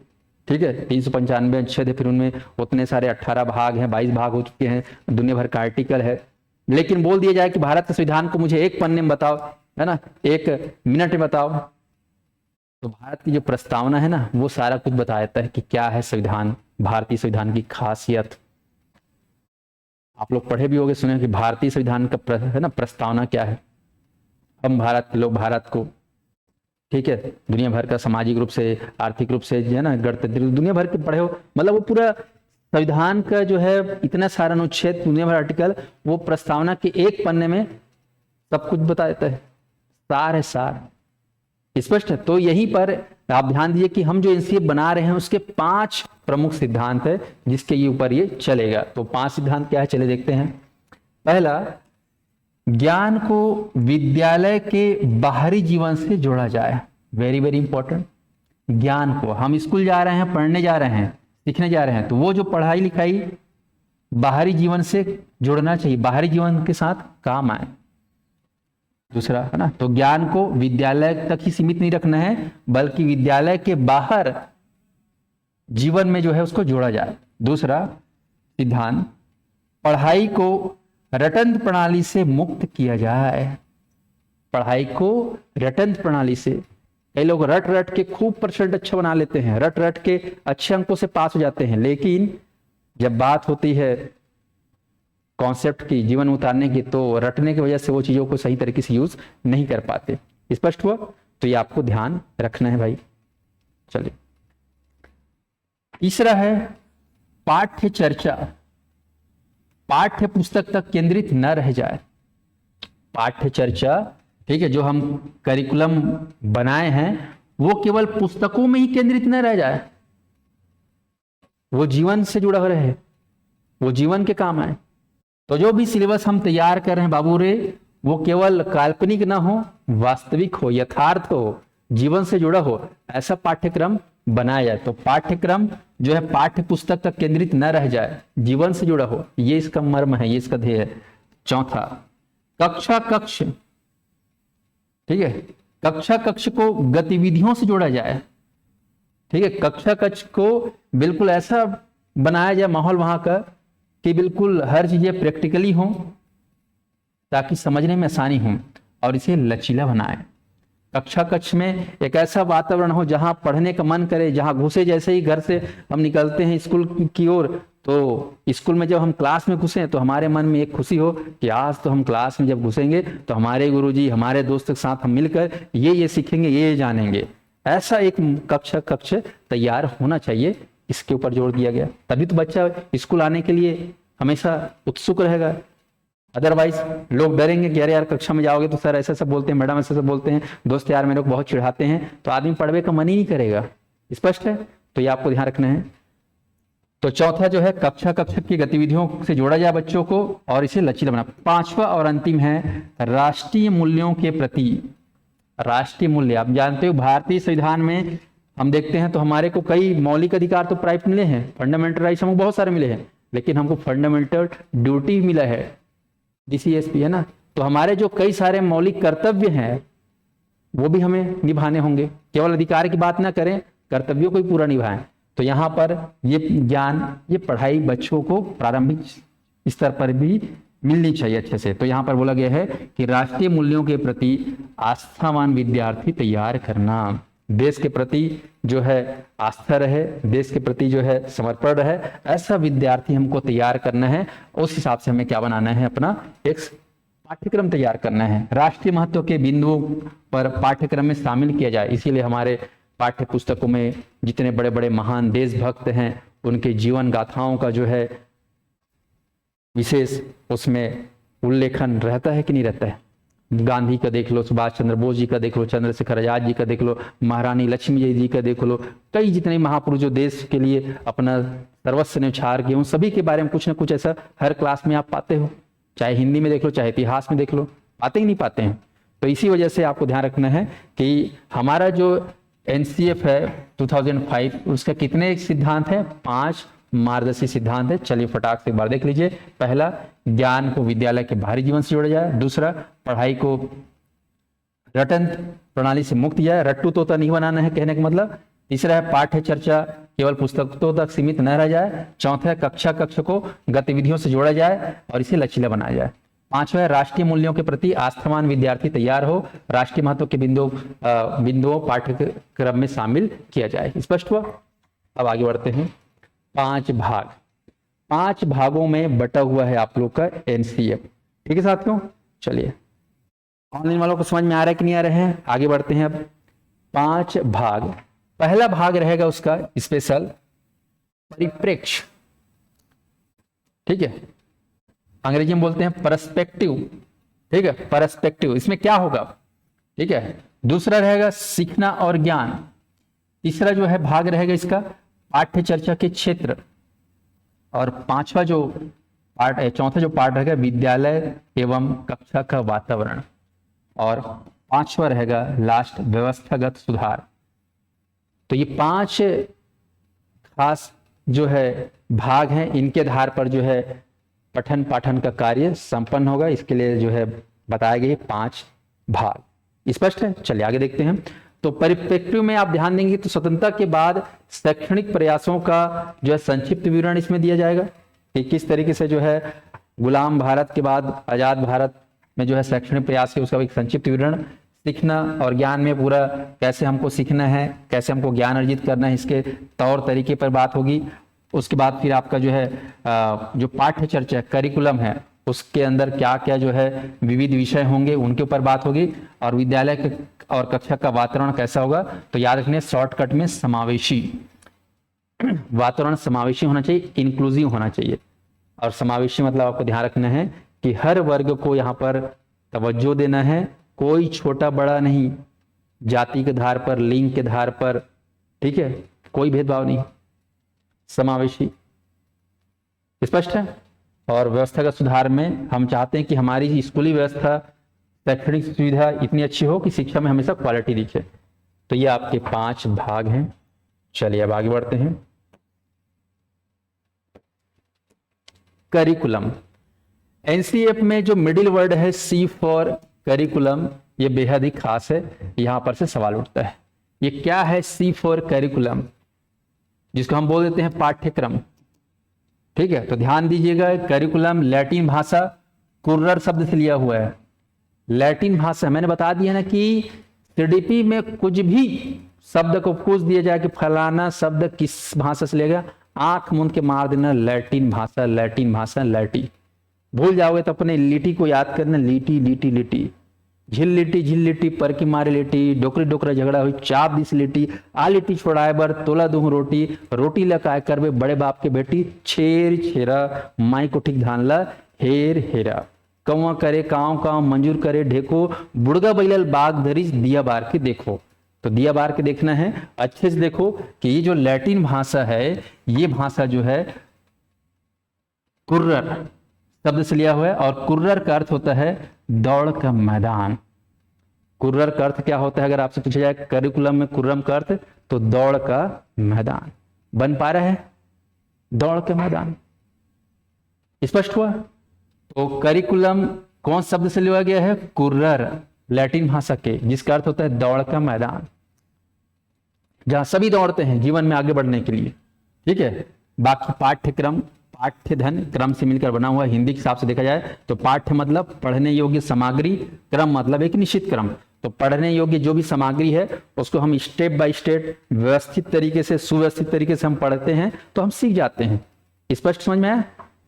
ठीक है, 395 अनुच्छेद है, फिर उनमें उतने सारे 18 भाग हैं, 22 भाग हो चुके हैं, दुनिया भर का आर्टिकल है। लेकिन बोल दिया जाए कि भारत के संविधान को मुझे एक पन्ने में बताओ, है ना, 1 मिनट में बताओ, तो भारत की जो प्रस्तावना है ना वो सारा कुछ बता देता है कि क्या है संविधान, भारतीय संविधान की खासियत। आप लोग पढ़े भी होंगे, सुने कि भारतीय संविधान का है ना प्रस्तावना क्या है। हम भारत के लोग भारत को, ठीक है, दुनिया भर का सामाजिक रूप से, आर्थिक रूप से जो है ना गणतंत्र, दुनिया भर के पढ़े हो, मतलब वो पूरा संविधान का जो है इतना सारा अनुच्छेद, दुनिया भर आर्टिकल, वो प्रस्तावना के एक पन्ने में सब कुछ बता देता है, सार है सार। स्पष्ट है। तो यहीं पर आप ध्यान दीजिए कि हम जो एनसीएफ बना रहे हैं उसके 5 प्रमुख सिद्धांत है जिसके ये ऊपर ये चलेगा। तो 5 सिद्धांत क्या है, चले देखते हैं। पहला, ज्ञान को विद्यालय के बाहरी जीवन से जोड़ा जाए। Very very important. ज्ञान को, हम स्कूल जा रहे हैं, पढ़ने जा रहे हैं, सीखने जा रहे हैं, तो वो जो पढ़ाई लिखाई बाहरी जीवन से जोड़ना चाहिए, बाहरी जीवन के साथ काम आए। दूसरा है ना, तो ज्ञान को विद्यालय तक ही सीमित नहीं रखना है, बल्कि विद्यालय के बाहर जीवन में जो है उसको जोड़ा जाए। दूसरा सिद्धांत, पढ़ाई को रटंत प्रणाली से मुक्त किया जाए। पढ़ाई को रटंत प्रणाली से, कई लोग रट रट के खूब परसेंट अच्छा बना लेते हैं, रट रट के अच्छे अंकों से पास हो जाते हैं, लेकिन जब बात होती है कॉन्सेप्ट की, जीवन उतारने की, तो रटने की वजह से वो चीजों को सही तरीके से यूज नहीं कर पाते। स्पष्ट हुआ? तो ये आपको ध्यान रखना है भाई। चलिए, तीसरा है पाठ्य चर्चा। पाठ्य पुस्तक तक केंद्रित न रह जाए। पाठ्य चर्चा, ठीक है, जो हम करिकुलम बनाए हैं वो केवल पुस्तकों में ही केंद्रित न रह जाए, वो जीवन से जुड़ा रहे, वो जीवन के काम आए। तो जो भी सिलेबस हम तैयार कर रहे हैं बाबू रे, वो केवल काल्पनिक ना हो, वास्तविक हो, यथार्थ हो, जीवन से जुड़ा हो, ऐसा पाठ्यक्रम बनाया जाए। तो पाठ्यक्रम जो है पाठ्य पुस्तक तक केंद्रित न रह जाए, जीवन से जुड़ा हो, ये इसका मर्म है, ये इसका ध्येय है। चौथा, कक्षा कक्ष, ठीक है, कक्षा कक्ष को गतिविधियों से जोड़ा जाए। ठीक है, कक्षा कक्ष को बिल्कुल ऐसा बनाया जाए माहौल वहां का कि बिल्कुल हर चीजें प्रैक्टिकली हो, ताकि समझने में आसानी हो, और इसे लचीला बनाए। कक्षा कक्ष में एक ऐसा वातावरण हो जहां पढ़ने का मन करे, जहां घुसे, जैसे ही घर से हम निकलते हैं स्कूल की ओर, तो स्कूल में जब हम क्लास में घुसे तो हमारे मन में एक खुशी हो कि आज तो हम क्लास में जब घुसेंगे तो हमारे गुरुजी, हमारे दोस्तों के साथ हम मिलकर ये सीखेंगे, ये जानेंगे। ऐसा एक कक्षा कक्ष तैयार होना चाहिए, इसके ऊपर जोर दिया गया। तभी तो बच्चा स्कूल आने के लिए हमेशा उत्सुक रहेगा। अदरवाइज लोग डरेंगे कि अरे यार कक्षा में जाओगे तो सर ऐसा सब बोलते हैं, मैडम ऐसा सब बोलते हैं, दोस्त यार मेरे को बहुत चिढ़ाते हैं, तो आदमी पढ़ने का मन ही नहीं करेगा। स्पष्ट है? तो ये आपको ध्यान रखना है। तो चौथा जो है कक्षा कक्ष की गतिविधियों से जोड़ा जाए बच्चों को और इसे लचीला बना। पांचवा और अंतिम है राष्ट्रीय मूल्यों के प्रति। राष्ट्रीय मूल्य, आप जानते हो भारतीय संविधान में हम देखते हैं तो हमारे को कई मौलिक अधिकार तो प्राप्त मिले हैं, फंडामेंटल राइट्स हमको बहुत सारे मिले हैं, लेकिन हमको फंडामेंटल ड्यूटी मिला है, DCSP, है ना। तो हमारे जो कई सारे मौलिक कर्तव्य हैं वो भी हमें निभाने होंगे। केवल अधिकार की बात ना करें, कर्तव्यों को भी पूरा निभाएं। तो यहाँ पर ये ज्ञान, ये पढ़ाई बच्चों को प्रारंभिक स्तर पर भी मिलनी चाहिए अच्छे से। तो यहाँ पर बोला गया है कि राष्ट्रीय मूल्यों के प्रति आस्थावान विद्यार्थी तैयार करना। देश के प्रति जो है आस्था रहे, देश के प्रति जो है समर्पण रहे, ऐसा विद्यार्थी हमको तैयार करना है। उस हिसाब से हमें क्या बनाना है, अपना एक पाठ्यक्रम तैयार करना है, राष्ट्रीय महत्व के बिंदुओं पर पाठ्यक्रम में शामिल किया जाए। इसीलिए हमारे पाठ्य पुस्तकों में जितने बड़े बड़े महान देशभक्त हैं उनके जीवन गाथाओं का जो है विशेष उसमें उल्लेखन रहता है कि नहीं रहता है। गांधी का देख लो, सुभाष चंद्र बोस जी का देख लो, चंद्रशेखर आजाद जी का देख लो, महारानी लक्ष्मीबाई जी का देख लो, कई जितने महापुरुष जो देश के लिए अपना सर्वस्व न्यौछावर किए उन सभी के बारे में कुछ ना कुछ ऐसा हर क्लास में आप पाते हो, चाहे हिंदी में देख लो चाहे इतिहास में देख लो, पाते ही नहीं पाते हैं। तो इसी वजह से आपको ध्यान रखना है कि हमारा जो एनसीएफ है 2005 उसका कितने सिद्धांत है, 5 मार्गदर्शी सिद्धांत है। चलिए फटाक से एक बार देख लीजिए। पहला, ज्ञान को विद्यालय के बाहरी जीवन से जोड़ा जाए। दूसरा, पढ़ाई को रटन प्रणाली से मुक्त जाए, रट्टू तोता नहीं बनाना है कहने का मतलब। तीसरा है, पाठ्य चर्चा केवल पुस्तकों तक सीमित न रह जाए। चौथा है, कक्ष को गतिविधियों से जोड़ा जाए और इसे लचीला बनाया जाए। पांचवा है, राष्ट्रीय मूल्यों के प्रति आस्थावान विद्यार्थी तैयार हो, राष्ट्रीय महत्व के बिंदुओं पाठ्यक्रम में शामिल किया जाए। स्पष्ट हुआ? अब आगे बढ़ते हैं। 5 भागों में बटा हुआ है आप लोग का एनसीएफ। ठीक है साथियों, चलिए ऑनलाइन वालों को समझ में आ रहा है कि नहीं आ रहे हैं? आगे बढ़ते हैं। अब 5 भाग। पहला भाग रहेगा उसका स्पेशल परिप्रेक्ष्य, ठीक है, अंग्रेजी में बोलते हैं परस्पेक्टिव, ठीक है, परस्पेक्टिव। इसमें क्या होगा, ठीक है। दूसरा रहेगा सीखना और ज्ञान। तीसरा जो है भाग रहेगा इसका पाठ्य चर्चा के क्षेत्र। और चौथा जो पार्ट रहेगा विद्यालय एवं कक्षा का वातावरण। और 5वां रहेगा लास्ट व्यवस्थागत सुधार। तो ये 5 खास जो है भाग हैं, इनके आधार पर जो है पठन पाठन का कार्य संपन्न होगा। इसके लिए जो है बताए गए 5 भाग। स्पष्ट है? चलिए आगे देखते हैं। तो परिप्रेक्ष्य में आप ध्यान देंगे तो स्वतंत्रता के बाद शैक्षणिक प्रयासों का जो है संक्षिप्त विवरण इसमें दिया जाएगा कि किस तरीके से जो है गुलाम भारत के बाद आजाद भारत में जो है शैक्षणिक प्रयास है उसका एक संक्षिप्त विवरण। सीखना और ज्ञान में पूरा कैसे हमको सीखना है, कैसे हमको ज्ञान अर्जित करना है, इसके तौर तरीके पर बात होगी। उसके बाद फिर आपका जो है जो पाठ्य चर्चा करिकुलम है उसके अंदर क्या क्या जो है विविध विषय होंगे उनके ऊपर बात होगी। और विद्यालय के और कक्षा का वातावरण कैसा होगा, तो याद रखने शॉर्टकट में समावेशी वातावरण, समावेशी होना चाहिए, इंक्लूसिव होना चाहिए। और समावेशी मतलब आपको ध्यान रखना है कि हर वर्ग को यहाँ पर तवज्जो देना है, कोई छोटा बड़ा नहीं, जाति के आधार पर, लिंग के आधार पर, ठीक है, कोई भेदभाव नहीं, समावेशी। स्पष्ट है? और व्यवस्थागत सुधार में हम चाहते हैं कि हमारी स्कूली व्यवस्था शैक्षणिक सुविधा इतनी अच्छी हो कि शिक्षा में हमेशा क्वालिटी दिखे। तो ये आपके 5 भाग हैं। चलिए अब आगे बढ़ते हैं। करिकुलम। एनसीएफ में जो मिडिल वर्ड है सी फॉर करिकुलम, ये बेहद ही खास है, यहां पर से सवाल उठता है। ये क्या है सी फॉर करिकुलम, जिसको हम बोल देते हैं पाठ्यक्रम, ठीक है। तो ध्यान दीजिएगा, करिकुलम लैटिन भाषा कुर्रर शब्द से लिया हुआ है। लैटिन भाषा मैंने बता दिया ना कि सीडीपी में कुछ भी शब्द को पूछ दिया जाए कि फलाना शब्द किस भाषा से लिया, आंख मूंद के मार देना लैटिन भाषा, लैटिन भाषा, लैटी। भूल जाओगे तो अपने लिटी को याद करना, लीटी लीटी लिटी, झिल लिटी पर की मारे लिटी, डोकरी डोकरा झगड़ा हुई, चाप दिस लिटी, आ लिटी छोड़ाए बर, तोला दूं रोटी, रोटी लकाय करबे बड़े बाप के बेटी, छेर छेरा माई को ठीक धान ला, हेर हेरा, कौवा करे काव काव, मंजूर करे ढेको, बुड़गा बैलल बाग धरिस, दिया बार के देखो। तो दिया बार के देखना है, अच्छे से देखो कि ये जो लैटिन भाषा है, ये भाषा जो है कुर्रर शब्द से लिया हुआ है। और कुर्रर का अर्थ होता है दौड़ का मैदान। कुर्रर का अर्थ क्या होता है, अगर आपसे पूछा जाए करिकुलम में कुर्रम का अर्थ, तो दौड़ का मैदान। बन पा रहा है दौड़ का मैदान? स्पष्ट हुआ? तो करिकुलम कौन शब्द से लिया गया है? कुर्रर, लैटिन भाषा के, जिसका अर्थ होता है दौड़ का मैदान, जहां सभी दौड़ते हैं जीवन में आगे बढ़ने के लिए, ठीक है। बाकी पाठ्यक्रम पाठ्य धन क्रम से मिलकर बना हुआ। हिंदी के हिसाब से देखा जाए तो पाठ्य मतलब पढ़ने योग्य सामग्री, क्रम मतलब एक निश्चित क्रम। तो पढ़ने योग्य जो भी सामग्री है उसको हम स्टेप बाय स्टेप व्यवस्थित तरीके से, सुव्यवस्थित तरीके से हम पढ़ते हैं तो हम सीख जाते हैं। स्पष्ट समझ में आया?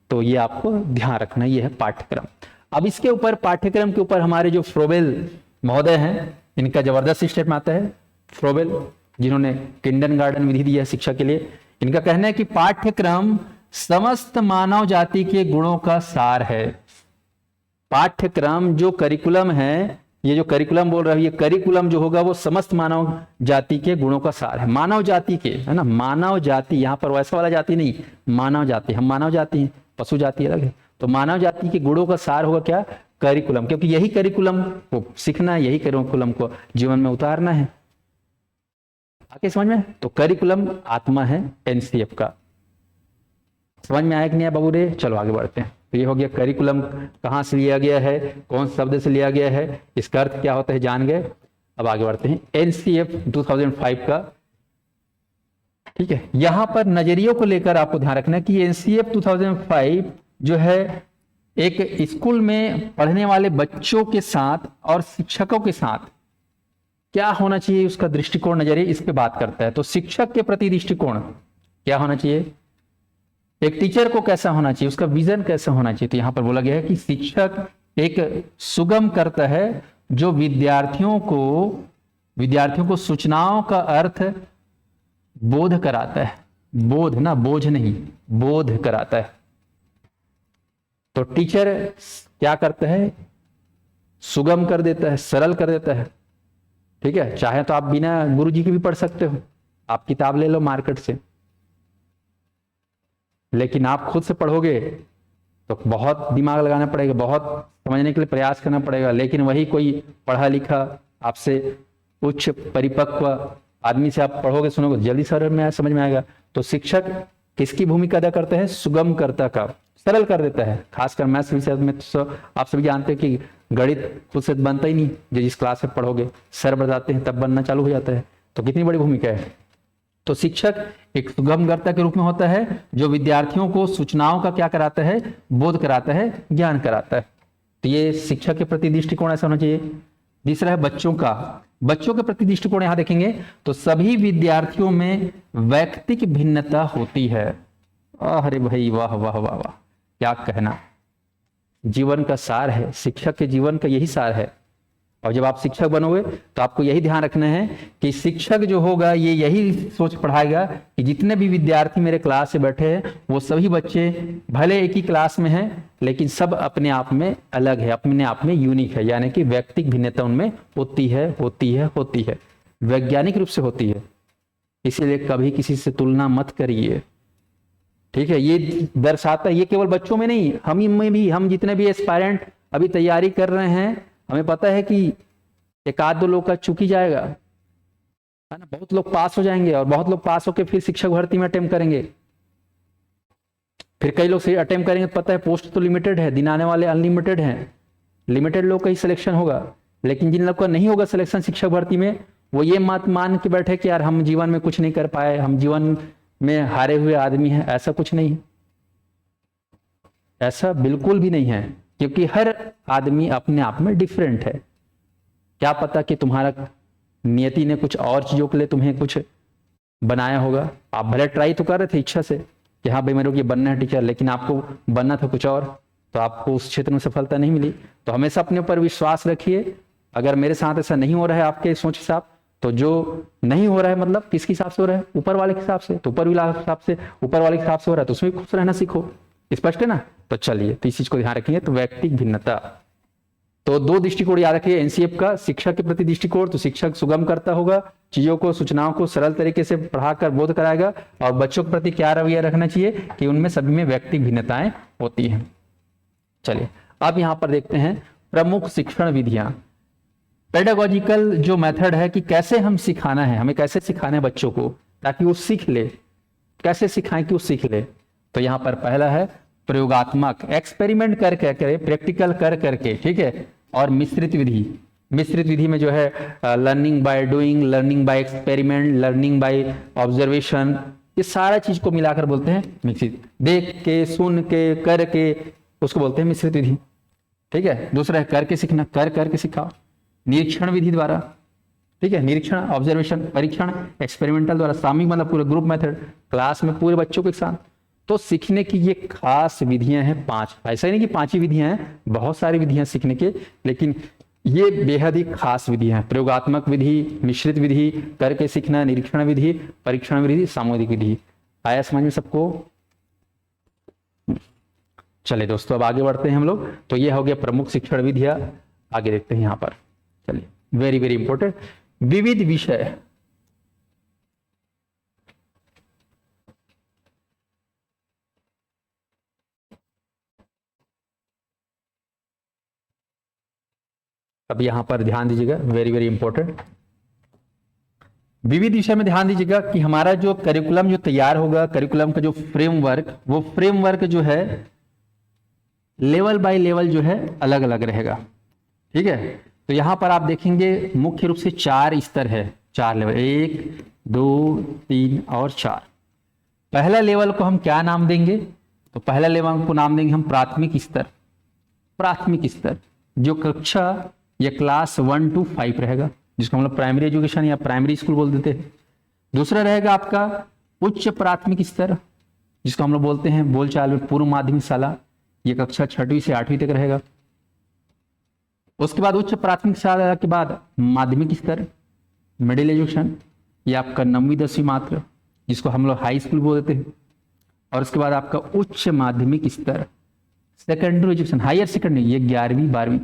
तो ये आपको ध्यान रखना, ये है पाठ्यक्रम। अब इसके ऊपर पाठ्यक्रम के ऊपर हमारे जो फ्रोबेल महोदय हैं, इनका जबरदस्त स्टेटमेंट आता है। फ्रोबेल जिन्होंने किंडरगार्टन विधि दी है शिक्षा के लिए, इनका कहना है कि पाठ्यक्रम समस्त मानव जाति के गुणों का सार है। पाठ्यक्रम जो करिकुलम है, ये जो करिकुलम बोल रहा है, ये करिकुलम जो होगा वो समस्त मानव जाति के गुणों का सार है। मानव जाति के, है ना, मानव जाति, यहाँ पर वैसा वाला जाति नहीं, मानव जाति। हम मानव जाति हैं, पशु जाति अलग है। तो मानव जाति के गुणों का सार होगा क्या? करिकुलम, क्योंकि यही करिकुलम को सीखना है, यही करिकुलम को जीवन में उतारना है। आगे समझ में? तो करिकुलम आत्मा है एनसीएफ का। समझ में आया कि नहीं बाबू रे? चलो आगे बढ़ते हैं। तो ये हो गया करिकुलम कहाँ से लिया गया है, कौन शब्द से लिया गया है, इसका अर्थ क्या होता है जान गए। अब आगे बढ़ते हैं एनसीएफ 2005 का। ठीक है, यहां पर नजरियों को लेकर आपको ध्यान रखना है कि एनसीएफ 2005 जो है एक स्कूल में पढ़ने वाले बच्चों के साथ और शिक्षकों के साथ क्या होना चाहिए, उसका दृष्टिकोण, नजरिया, इस पे बात करता है। तो शिक्षक के प्रति दृष्टिकोण क्या होना चाहिए, एक टीचर को कैसा होना चाहिए, उसका विजन कैसा होना चाहिए। तो यहां पर बोला गया है कि शिक्षक एक सुगम करता है जो विद्यार्थियों को सूचनाओं का अर्थ बोध कराता है। बोध ना, बोझ नहीं, बोध कराता है। तो टीचर क्या करता है, सुगम कर देता है, सरल कर देता है। ठीक है, चाहे तो आप बिना गुरुजी के भी पढ़ सकते हो, आप किताब ले लो मार्केट से, लेकिन आप खुद से पढ़ोगे तो बहुत दिमाग लगाना पड़ेगा, बहुत समझने के लिए प्रयास करना पड़ेगा। लेकिन वही कोई पढ़ा लिखा आपसे उच्च परिपक्व आदमी से आप पढ़ोगे, सुनोगे, जल्दी समझ में आएगा। तो शिक्षक किसकी भूमिका अदा करते हैं? सुगम कर्ता का, सरल कर देता है। खासकर मैथ्स विषय में तो आप सभी जानते हैं कि गणित खुद से बनता ही नहीं, जो जिस क्लास में पढ़ोगे सर बताते हैं तब बनना चालू हो जाता है। तो कितनी बड़ी भूमिका है। तो शिक्षक एक सुगमकर्ता के रूप में होता है जो विद्यार्थियों को सूचनाओं का क्या कराता है, बोध कराता है, ज्ञान कराता है। तो ये शिक्षक के प्रति दृष्टिकोण ऐसा होना चाहिए। दूसरा है बच्चों का, बच्चों के प्रति दृष्टिकोण यहां देखेंगे तो सभी विद्यार्थियों में वैयक्तिक भिन्नता होती है। अरे भाई वाह वाह वाह वाह, क्या कहना, जीवन का सार है, शिक्षक के जीवन का यही सार है। और जब आप शिक्षक बनोगे तो आपको यही ध्यान रखना है कि शिक्षक जो होगा ये यही सोच पढ़ाएगा कि जितने भी विद्यार्थी मेरे क्लास से बैठे हैं वो सभी बच्चे भले एक ही क्लास में हैं लेकिन सब अपने आप में अलग है, अपने आप में यूनिक है, यानी कि व्यक्तिक भिन्नता उनमें होती है, वैज्ञानिक रूप से होती है। इसीलिए कभी किसी से तुलना मत करिए। ठीक है, ये दर्शाता है, ये केवल बच्चों में नहीं, हम में भी, हम जितने भी एस्पायरेंट अभी तैयारी कर रहे हैं, हमें पता है कि एक आध दो लोग का चूक ही जाएगा, है ना। बहुत लोग पास हो जाएंगे और बहुत लोग पास होकर फिर शिक्षक भर्ती में अटेम्प्ट करेंगे, फिर कई लोग से अटेम्प्ट करेंगे। पता है पोस्ट तो लिमिटेड है, दिन आने वाले अनलिमिटेड हैं, लिमिटेड लोग का ही सिलेक्शन होगा। लेकिन जिन लोग का नहीं होगा सिलेक्शन शिक्षक भर्ती में, वो ये मत मान के बैठे कि यार हम जीवन में कुछ नहीं कर पाए, हम जीवन में हारे हुए आदमी हैं। ऐसा कुछ नहीं है, ऐसा बिल्कुल भी नहीं है, क्योंकि हर आदमी अपने आप में डिफरेंट है। क्या पता कि तुम्हारा नियति ने कुछ और चीजों के लिए तुम्हें कुछ बनाया होगा। आप भले ट्राई तो कर रहे थे इच्छा से कि हाँ भाई मेरे को ये बनना है टीचर, लेकिन आपको बनना था कुछ और, तो आपको उस क्षेत्र में सफलता नहीं मिली। तो हमेशा अपने ऊपर विश्वास रखिए। अगर मेरे साथ ऐसा नहीं हो रहा है आपके सोच हिसाब, तो जो नहीं हो रहा है मतलब किसके हिसाब से हो रहा है? ऊपर वाले के हिसाब से। तो ऊपर वाले के हिसाब से हो रहा है तो उसमें खुश रहना सीखो। स्पष्ट है ना? तो चलिए, तो इस चीज को ध्यान रखेंगे। तो वैयक्तिक भिन्नता, तो दो दृष्टिकोण याद रखिए एनसीएफ का। शिक्षक के प्रति दृष्टिकोण, तो शिक्षक सुगम करता होगा, चीजों को, सूचनाओं को सरल तरीके से पढ़ाकर बोध कराएगा। और बच्चों के प्रति क्या रवैया रखना चाहिए कि उनमें सभी में वैयक्तिक भिन्नताएं होती हैं। चलिए अब यहां पर देखते हैं प्रमुख शिक्षण विधियां, पेडागोजिकल जो मेथड है कि कैसे हम सिखाना है, हमें कैसे सिखाना है बच्चों को ताकि वो सीख ले। कैसे सिखाएं कि वो सीख ले? तो यहां पर पहला है प्रयोगात्मक, एक्सपेरिमेंट कर करके, प्रैक्टिकल कर करके, ठीक है। और मिश्रित विधि, मिश्रित विधि में जो है learning by doing, learning by experiment, learning by observation, ये सारा चीज को मिलाकर बोलते हैं मिश्रित। देख के, सुन के, करके, उसको बोलते हैं मिश्रित विधि। ठीक है। दूसरा है करके सीखना, कर करके सिखाओ। निरीक्षण विधि द्वारा, ठीक है, निरीक्षण, ऑब्जर्वेशन, परीक्षण, एक्सपेरिमेंटल द्वारा, सामूहिक मतलब पूरे ग्रुप मेथड, क्लास में पूरे बच्चों के साथ। तो सीखने की ये खास विधियां हैं 5। ऐसा नहीं कि 5 ही विधियां हैं, बहुत सारी विधियां सीखने के, लेकिन ये बेहद ही खास विधियां हैं। प्रयोगात्मक विधि, मिश्रित विधि, करके सीखना, निरीक्षण विधि, परीक्षण विधि, सामूहिक विधि। आया समझ में सबको? चलिए दोस्तों, अब आगे बढ़ते हैं हम लोग। तो ये हो गया प्रमुख शिक्षण विधियां। आगे देखते हैं यहाँ पर। चलिए, वेरी वेरी इंपॉर्टेंट, विविध विषय। अब यहां पर ध्यान दीजिएगा, वेरी वेरी इंपॉर्टेंट। विविध विषय में ध्यान दीजिएगा कि हमारा जो करिकुलम जो तैयार होगा, करिकुलम का जो फ्रेमवर्क, वो फ्रेमवर्क जो है लेवल बाय लेवल जो है अलग अलग रहेगा। ठीक है, तो यहां पर आप देखेंगे मुख्य रूप से 4 स्तर है, 4 लेवल, 1 2 3 और 4। पहला लेवल को हम क्या नाम देंगे? तो पहला लेवल को नाम देंगे हम प्राथमिक स्तर। प्राथमिक स्तर जो कक्षा या क्लास 1 to 5 रहेगा, जिसको हम लोग प्राइमरी एजुकेशन या प्राइमरी स्कूल बोल देते हैं। दूसरा रहेगा आपका उच्च प्राथमिक स्तर, जिसको हम लोग बोलते हैं बोलचाल में पूर्व माध्यमिक शाला। ये कक्षा 6वीं से 8वीं तक रहेगा। उसके बाद उच्च प्राथमिक शाला के बाद माध्यमिक स्तर, मिडिल एजुकेशन, ये आपका 9वीं 10वीं मात्र, जिसको हम लोग हाई स्कूल बोल देते हैं। और उसके बाद आपका उच्च माध्यमिक स्तर, सेकेंडरी एजुकेशन, हायर सेकेंडरी, ये 11वीं 12वीं।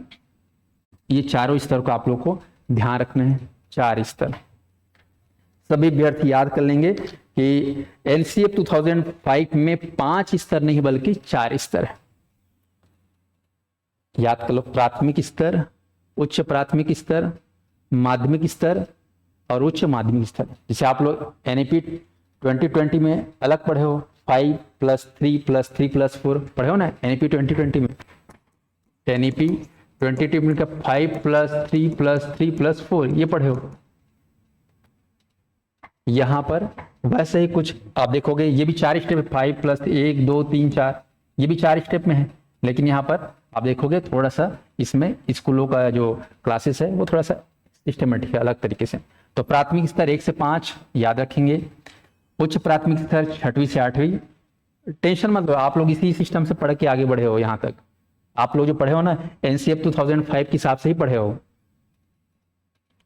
ये चारों स्तर को आप लोग को ध्यान रखना है, 4 स्तर। सभी विद्यार्थी याद कर लेंगे कि एनसीएफ 2005 में 5 स्तर नहीं बल्कि 4 स्तर है। याद कर लो, प्राथमिक स्तर, उच्च प्राथमिक स्तर, माध्यमिक स्तर और उच्च माध्यमिक स्तर। जैसे आप लोग एनईपी 2020 में अलग पढ़े हो, 5 + 3 + 3 + 4 पढ़े हो ना एनईपी 2020 में। एनईपी 2020 का 5 + 3 + 3 + 4 ये पढ़े हो। यहां पर वैसे ही कुछ आप देखोगे, ये भी 4 स्टेप, 5 + 1 2 3 4, ये भी 4 स्टेप में है। लेकिन यहाँ पर आप देखोगे थोड़ा सा इसमें स्कूलों का जो क्लासेस है वो थोड़ा सा सिस्टमेटिक है, अलग तरीके से। तो प्राथमिक स्तर 1 से 5 याद रखेंगे। उच्च प्राथमिक स्तर 6वीं से 8वीं। टेंशन मत लो, आप लोग इसी सिस्टम से पढ़ के आगे बढ़े हो। यहाँ तक आप लोग जो पढ़े हो ना एनसीएफ 2005 के हिसाब से ही पढ़े हो,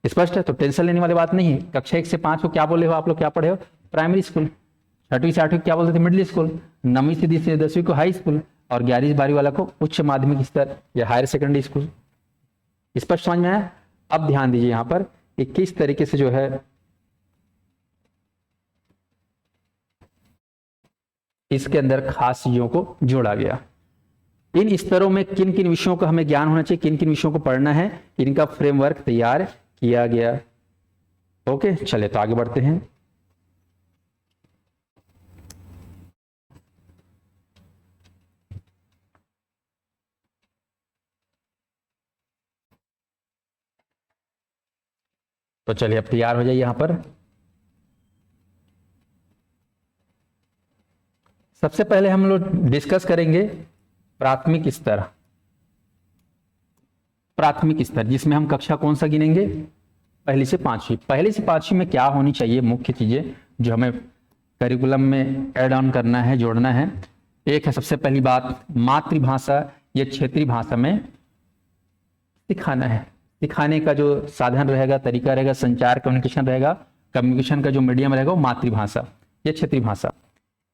स्पष्ट है? तो टेंशन लेने वाली बात नहीं है। कक्षा 1 से 5 को क्या बोले हो आप लोग, क्या पढ़े हो? Primary school. 6वीं से 8वीं क्या बोलते थे? Middle school. 9वीं से 10वीं को हाई स्कूल, और 11वीं से 12वीं वाला को उच्च माध्यमिक स्तर या हायर सेकेंडरी स्कूल। स्पष्ट समझ में आया? अब ध्यान दीजिए यहाँ पर किस तरीके से जो है इसके अंदर खास चीजों को जोड़ा गया। इन स्तरों में किन किन विषयों का हमें ज्ञान होना चाहिए, किन किन विषयों को पढ़ना है, इनका फ्रेमवर्क तैयार किया गया। ओके, चले तो आगे बढ़ते हैं। तो चलिए अब तैयार हो जाइए। यहां पर सबसे पहले हम लोग डिस्कस करेंगे प्राथमिक स्तर। प्राथमिक स्तर जिसमें हम कक्षा कौन सा गिनेंगे? 1ली से 5वीं। 1ली से 5वीं में क्या होनी चाहिए मुख्य चीजें जो हमें करिकुलम में ऐड ऑन करना है, जोड़ना है। एक है सबसे पहली बात, मातृभाषा या क्षेत्रीय भाषा में सिखाना है। सिखाने का जो साधन रहेगा, तरीका रहेगा, संचार कम्युनिकेशन रहेगा, कम्युनिकेशन का जो मीडियम रहेगा वो मातृभाषा या क्षेत्रीय भाषा।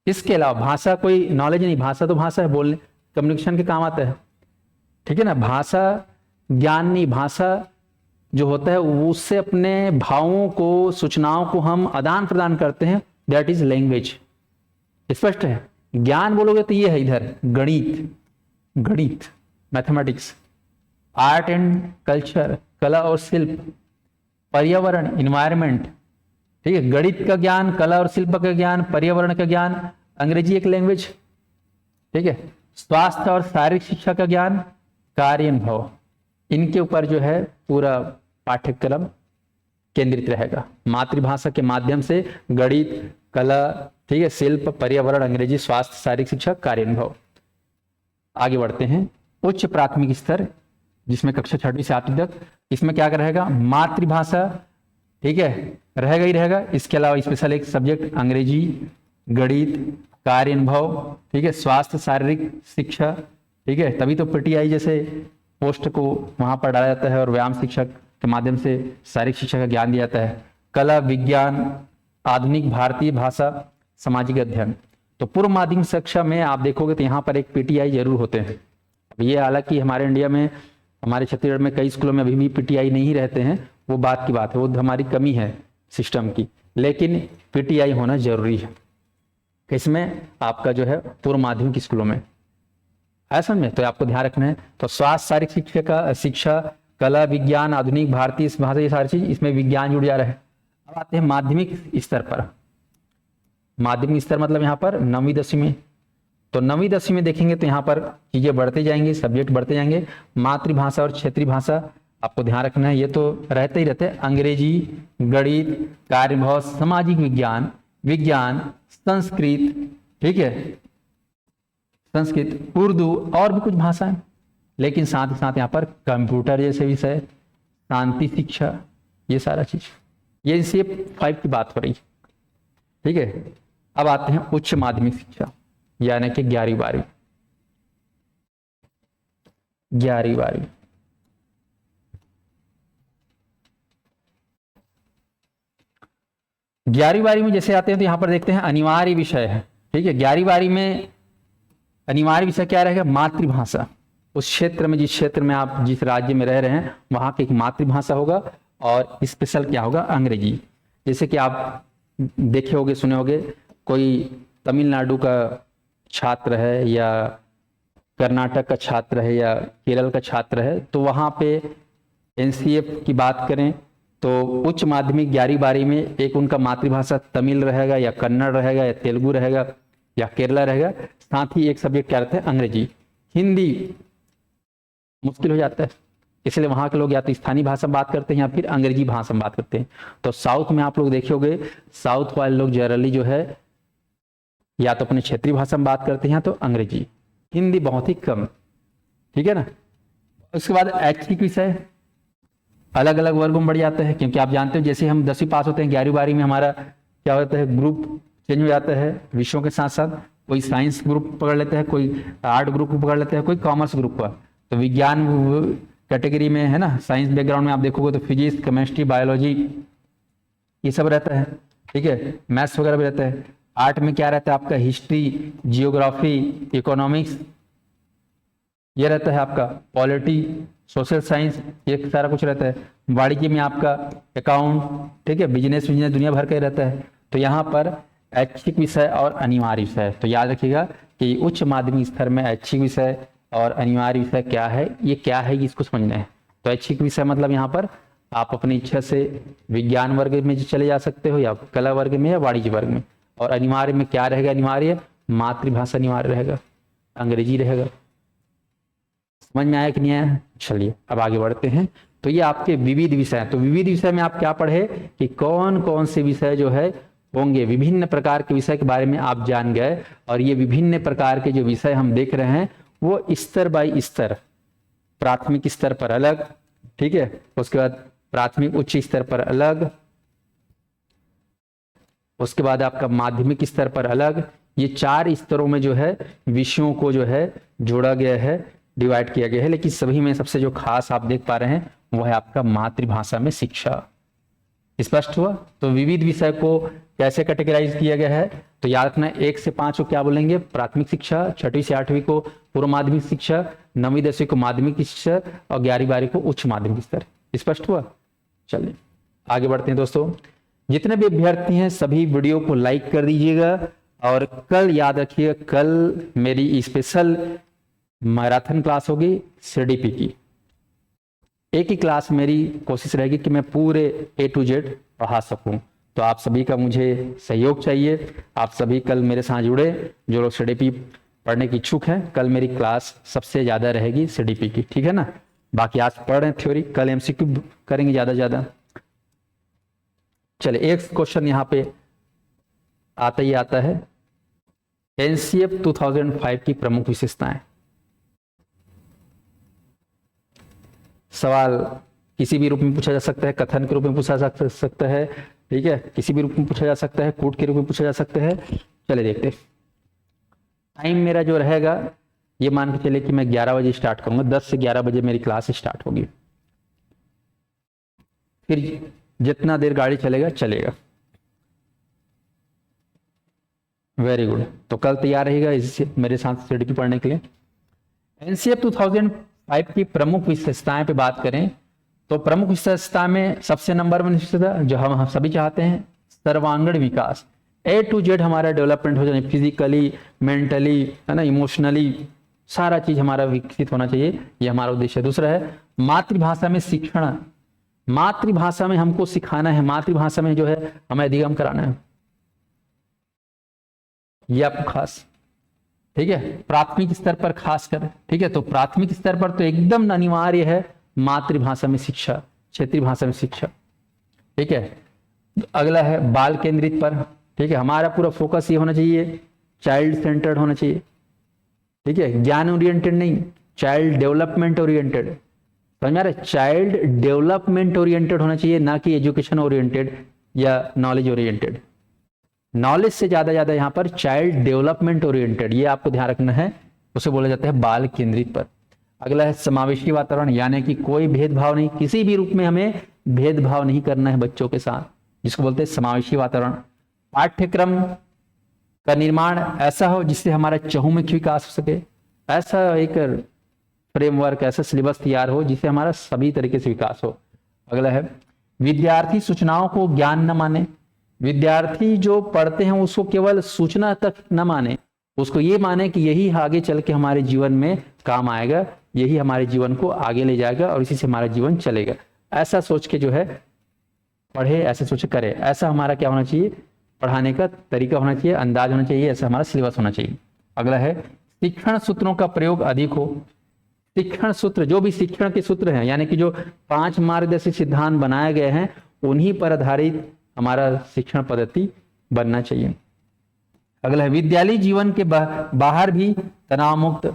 इसके अलावा भाषा कोई नॉलेज नहीं, भाषा तो भाषा है, बोलने कम्युनिकेशन के काम आता है। ठीक है ना? भाषा ज्ञान नहीं, भाषा जो होता है उससे अपने भावों को, सूचनाओं को हम आदान प्रदान करते हैं, दैट इज लैंग्वेज। स्पष्ट है? ज्ञान बोलोगे तो ये है इधर गणित, गणित मैथमेटिक्स, आर्ट एंड कल्चर, कला और शिल्प, पर्यावरण इन्वायरमेंट। ठीक है? गणित का ज्ञान, कला और शिल्प का ज्ञान, पर्यावरण का ज्ञान, अंग्रेजी एक लैंग्वेज। ठीक है? स्वास्थ्य और शारीरिक शिक्षा का ज्ञान, कार्यानुभव, इनके ऊपर जो है पूरा पाठ्यक्रम केंद्रित रहेगा। मातृभाषा के माध्यम से गणित, कला, ठीक है, शिल्प, पर्यावरण, अंग्रेजी, स्वास्थ्य, शारीरिक शिक्षा, कार्यानुभव। आगे बढ़ते हैं। उच्च प्राथमिक स्तर जिसमें कक्षा 6वीं से 8वीं तक, इसमें क्या रहेगा? मातृभाषा, ठीक है, रहेगा ही रहेगा। इसके अलावा स्पेशल एक सब्जेक्ट अंग्रेजी, गणित, कार्य अनुभव, ठीक है, स्वास्थ्य शारीरिक शिक्षा, ठीक है, तभी तो पीटीआई जैसे पोस्ट को वहां पर डाला जाता है और व्यायाम शिक्षा के माध्यम से शारीरिक शिक्षा का ज्ञान दिया जाता है। कला विज्ञान आधुनिक भारतीय भाषा सामाजिक अध्ययन। तो पूर्व माध्यमिक शिक्षा में आप देखोगे तो यहाँ पर एक पीटीआई जरूर होते हैं। अब ये हालांकि हमारे इंडिया में, हमारे छत्तीसगढ़ में कई स्कूलों में अभी भी पीटीआई नहीं रहते हैं, वो बात की बात है, वो हमारी कमी है सिस्टम की, लेकिन पीटीआई होना जरूरी है। इसमें आपका जो है पूर्व माध्यमिक स्कूलों में ऐसा में तो आपको ध्यान रखना है। तो स्वास्थ्य शारीरिक शिक्षा, कला विज्ञान आधुनिक भारतीय भाषा, ये सारी चीज इसमें विज्ञान जुड़ जा रहा है। अब आते हैं माध्यमिक स्तर पर। माध्यमिक स्तर मतलब यहाँ पर 9वीं 10वीं में। तो 9वीं 10वीं में देखेंगे तो यहाँ पर चीजें बढ़ते जाएंगे, सब्जेक्ट बढ़ते जाएंगे। मातृभाषा और क्षेत्रीय भाषा आपको ध्यान रखना है, ये तो रहते ही रहते हैं। अंग्रेजी, गणित, कार्यभाव, सामाजिक विज्ञान, विज्ञान, संस्कृत, ठीक है, संस्कृत, उर्दू और भी कुछ भाषाएं, लेकिन साथ ही साथ यहाँ पर कंप्यूटर जैसे विषय, शांति शिक्षा, ये सारा चीज, ये CA5 की बात हो रही है, ठीक है। अब आते हैं उच्च माध्यमिक शिक्षा यानी कि 11वीं 12वीं। 11वीं 12वीं 11वीं 12वीं में जैसे आते हैं तो यहाँ पर देखते हैं अनिवार्य विषय है, ठीक है। 11वीं 12वीं में अनिवार्य विषय क्या रहेगा? मातृभाषा। उस क्षेत्र में, जिस क्षेत्र में आप जिस राज्य में रह रहे हैं वहां की एक मातृभाषा होगा, और स्पेशल क्या होगा? अंग्रेजी। जैसे कि आप देखे होगे, सुने होगे, कोई तमिलनाडु का छात्र है या कर्नाटक का छात्र है या केरल का छात्र है, तो वहां पे NCF की बात करें तो उच्च माध्यमिक 11वीं 12वीं में एक उनका मातृभाषा तमिल रहेगा या कन्नड़ रहेगा या तेलुगु रहेगा या केरला रहेगा, साथ ही एक सब्जेक्ट क्या रहता है? अंग्रेजी। हिंदी मुश्किल हो जाता है, इसलिए वहां के लोग या तो स्थानीय भाषा में बात करते हैं या फिर अंग्रेजी भाषा में बात करते हैं। तो साउथ में आप लोग देखे होंगे, साउथ वाले लोग जनरली जो है या तो अपने क्षेत्रीय भाषा में बात करते हैं या तो अंग्रेजी, हिंदी बहुत ही कम, ठीक है ना। उसके बाद ऐच्छिक विषय अलग अलग वर्गों में बढ़ जाता है, क्योंकि आप जानते हो जैसे हम 10वीं पास होते हैं 11वीं 12वीं में हमारा क्या होता है? ग्रुप चेंज हो जाता है विषयों के साथ साथ। कोई साइंस ग्रुप पकड़ लेता है, कोई आर्ट ग्रुप पकड़ लेता है, कोई कॉमर्स ग्रुप का। तो विज्ञान कैटेगरी में है ना, साइंस बैकग्राउंड में आप देखोगे तो फिजिक्स, केमिस्ट्री, बायोलॉजी ये सब रहता है, ठीक है। मैथ्स वगैरह भी रहता है। आर्ट में क्या रहता है आपका? हिस्ट्री, जियोग्राफी, इकोनॉमिक्स, ये रहता है आपका पॉलिटी, सोशल साइंस, ये सारा कुछ रहता है। वाणिज्य में आपका अकाउंट, ठीक है, बिजनेस दुनिया भर का ही रहता है। तो यहाँ पर ऐच्छिक विषय और अनिवार्य विषय, तो याद रखिएगा कि उच्च माध्यमिक स्तर में ऐच्छिक विषय और अनिवार्य विषय क्या है, ये क्या है, इसको समझना है। तो ऐच्छिक विषय मतलब यहाँ पर आप अपनी इच्छा से विज्ञान वर्ग में चले जा सकते हो या कला वर्ग में या वाणिज्य वर्ग में। और अनिवार्य में क्या रहेगा? अनिवार्य मातृभाषा अनिवार्य रहेगा, अंग्रेजी रहेगा। समझ में आया कि नहीं आया? चलिए अब आगे बढ़ते हैं। तो ये आपके विविध विषय। तो विविध विषय में आप क्या पढ़े कि कौन कौन से विषय जो है होंगे, विभिन्न प्रकार के विषय के बारे में आप जान गए। और ये विभिन्न प्रकार के जो विषय हम देख रहे हैं वो स्तर बाय स्तर, प्राथमिक स्तर पर अलग, ठीक है, उसके बाद प्राथमिक उच्च स्तर पर अलग, उसके बाद आपका माध्यमिक स्तर पर अलग। ये 4 स्तरों में जो है विषयों को जो है जोड़ा गया है, डिवाइड किया गया है। लेकिन सभी में सबसे जो खास आप देख पा रहे हैं वो है आपका मातृभाषा में शिक्षा। स्पष्ट हुआ? तो विविध विषय को कैसे कैटेगराइज किया गया है? तो याद रखना 1 से 5 को क्या बोलेंगे? प्राथमिक शिक्षा, 6वीं से 8वीं को पूर्व माध्यमिक शिक्षा, 9वीं 10वीं को माध्यमिक शिक्षा और 11वीं 12वीं को उच्च माध्यमिक स्तर। स्पष्ट हुआ? चलिए आगे बढ़ते हैं दोस्तों। जितने भी अभ्यर्थी हैं सभी वीडियो को लाइक कर दीजिएगा। और कल याद रखिएगा, कल मेरी स्पेशल मैराथन क्लास होगी CDP की। एक ही क्लास मेरी कोशिश रहेगी कि मैं पूरे A to Z पढ़ा सकूं। तो आप सभी का मुझे सहयोग चाहिए। आप सभी कल मेरे साथ जुड़े, जो लोग CDP पढ़ने की इच्छुक हैं। कल मेरी क्लास सबसे ज़्यादा रहेगी CDP की, ठीक है ना। बाकी आज पढ़ रहे हैं थ्योरी, कल MCQ करेंगे ज़्यादा। चलिए एक क्वेश्चन यहाँ पे आता ही आता है, NCF 2005 की प्रमुख विशेषताएं। सवाल किसी भी रूप में पूछा जा सकता है, कथन के रूप में पूछा जा सकता है, ठीक है, किसी भी रूप में पूछा जा सकता है, कूट के रूप में पूछा जा सकता है। चले देखते हैं। टाइम मेरा जो रहेगा, ये मान के चले कि मैं 11 बजे स्टार्ट करूंगा, 10 से 11 बजे मेरी क्लास स्टार्ट होगी, फिर जितना देर गाड़ी चलेगा चलेगा। वेरी गुड, तो कल तैयार रहेगा इससे मेरे साथ स्टडी पढ़ने के लिए। एनसीएफ 2005 की प्रमुख विशेषताएं पे बात करें तो प्रमुख विशेषता में सबसे नंबर 1 विशेषता जो हम सभी चाहते हैं, सर्वांगीण विकास। ए टू जेड हमारा डेवलपमेंट हो जाए, फिजिकली, मेंटली, है ना, इमोशनली, सारा चीज हमारा विकसित होना चाहिए, ये हमारा उद्देश्य है। दूसरा है मातृभाषा में शिक्षण, मातृभाषा में हमको सिखाना है, मातृभाषा में जो है हमें अधिगम कराना है, ये आपको खास, ठीक है, प्राथमिक स्तर पर खास कर, ठीक है। तो प्राथमिक स्तर पर तो एकदम अनिवार्य है मातृभाषा में शिक्षा, क्षेत्रीय भाषा में शिक्षा, ठीक है। अगला है बाल केंद्रित पर, ठीक है, हमारा पूरा फोकस ये होना चाहिए, चाइल्ड सेंटर्ड होना चाहिए, ठीक है, ज्ञान ओरिएंटेड नहीं, चाइल्ड डेवलपमेंट ओरिएंटेड, समझ में आ रहा है, चाइल्ड डेवलपमेंट ओरिएंटेड होना चाहिए, ना कि एजुकेशन ओरिएंटेड या नॉलेज ओरिएंटेड। नॉलेज से ज्यादा यहाँ पर चाइल्ड डेवलपमेंट ओरिएंटेड, ये आपको ध्यान रखना है, उसे बोला जाता है बाल केंद्रित पर। अगला है समावेशी वातावरण, यानी कि कोई भेदभाव नहीं, किसी भी रूप में हमें भेदभाव नहीं करना है बच्चों के साथ, जिसको बोलते हैं समावेशी वातावरण। पाठ्यक्रम का निर्माण ऐसा हो जिससे हमारा चहुमुखी विकास हो सके, ऐसा एक फ्रेमवर्क, ऐसा सिलेबस तैयार हो जिससे हमारा सभी तरीके से विकास हो। अगला है विद्यार्थी सूचनाओं को ज्ञान न माने, विद्यार्थी जो पढ़ते हैं उसको केवल सूचना तक न माने, उसको ये माने कि यही आगे चल के हमारे जीवन में काम आएगा, यही हमारे जीवन को आगे ले जाएगा और इसी से हमारा जीवन चलेगा, ऐसा सोच के जो है पढ़े, ऐसे सोच करे, ऐसा हमारा क्या होना चाहिए, पढ़ाने का तरीका होना चाहिए, अंदाज होना चाहिए, ऐसा हमारा सिलेबस होना चाहिए। अगला है शिक्षण सूत्रों का प्रयोग अधिक हो, शिक्षण सूत्र, जो भी शिक्षण के सूत्र हैं, यानी कि जो 5 मार्गदर्शी सिद्धांत बनाए गए हैं, उन्हीं पर आधारित हमारा शिक्षण पद्धति बनना चाहिए। अगला है विद्यालय जीवन के बाहर भी तनाव मुक्त,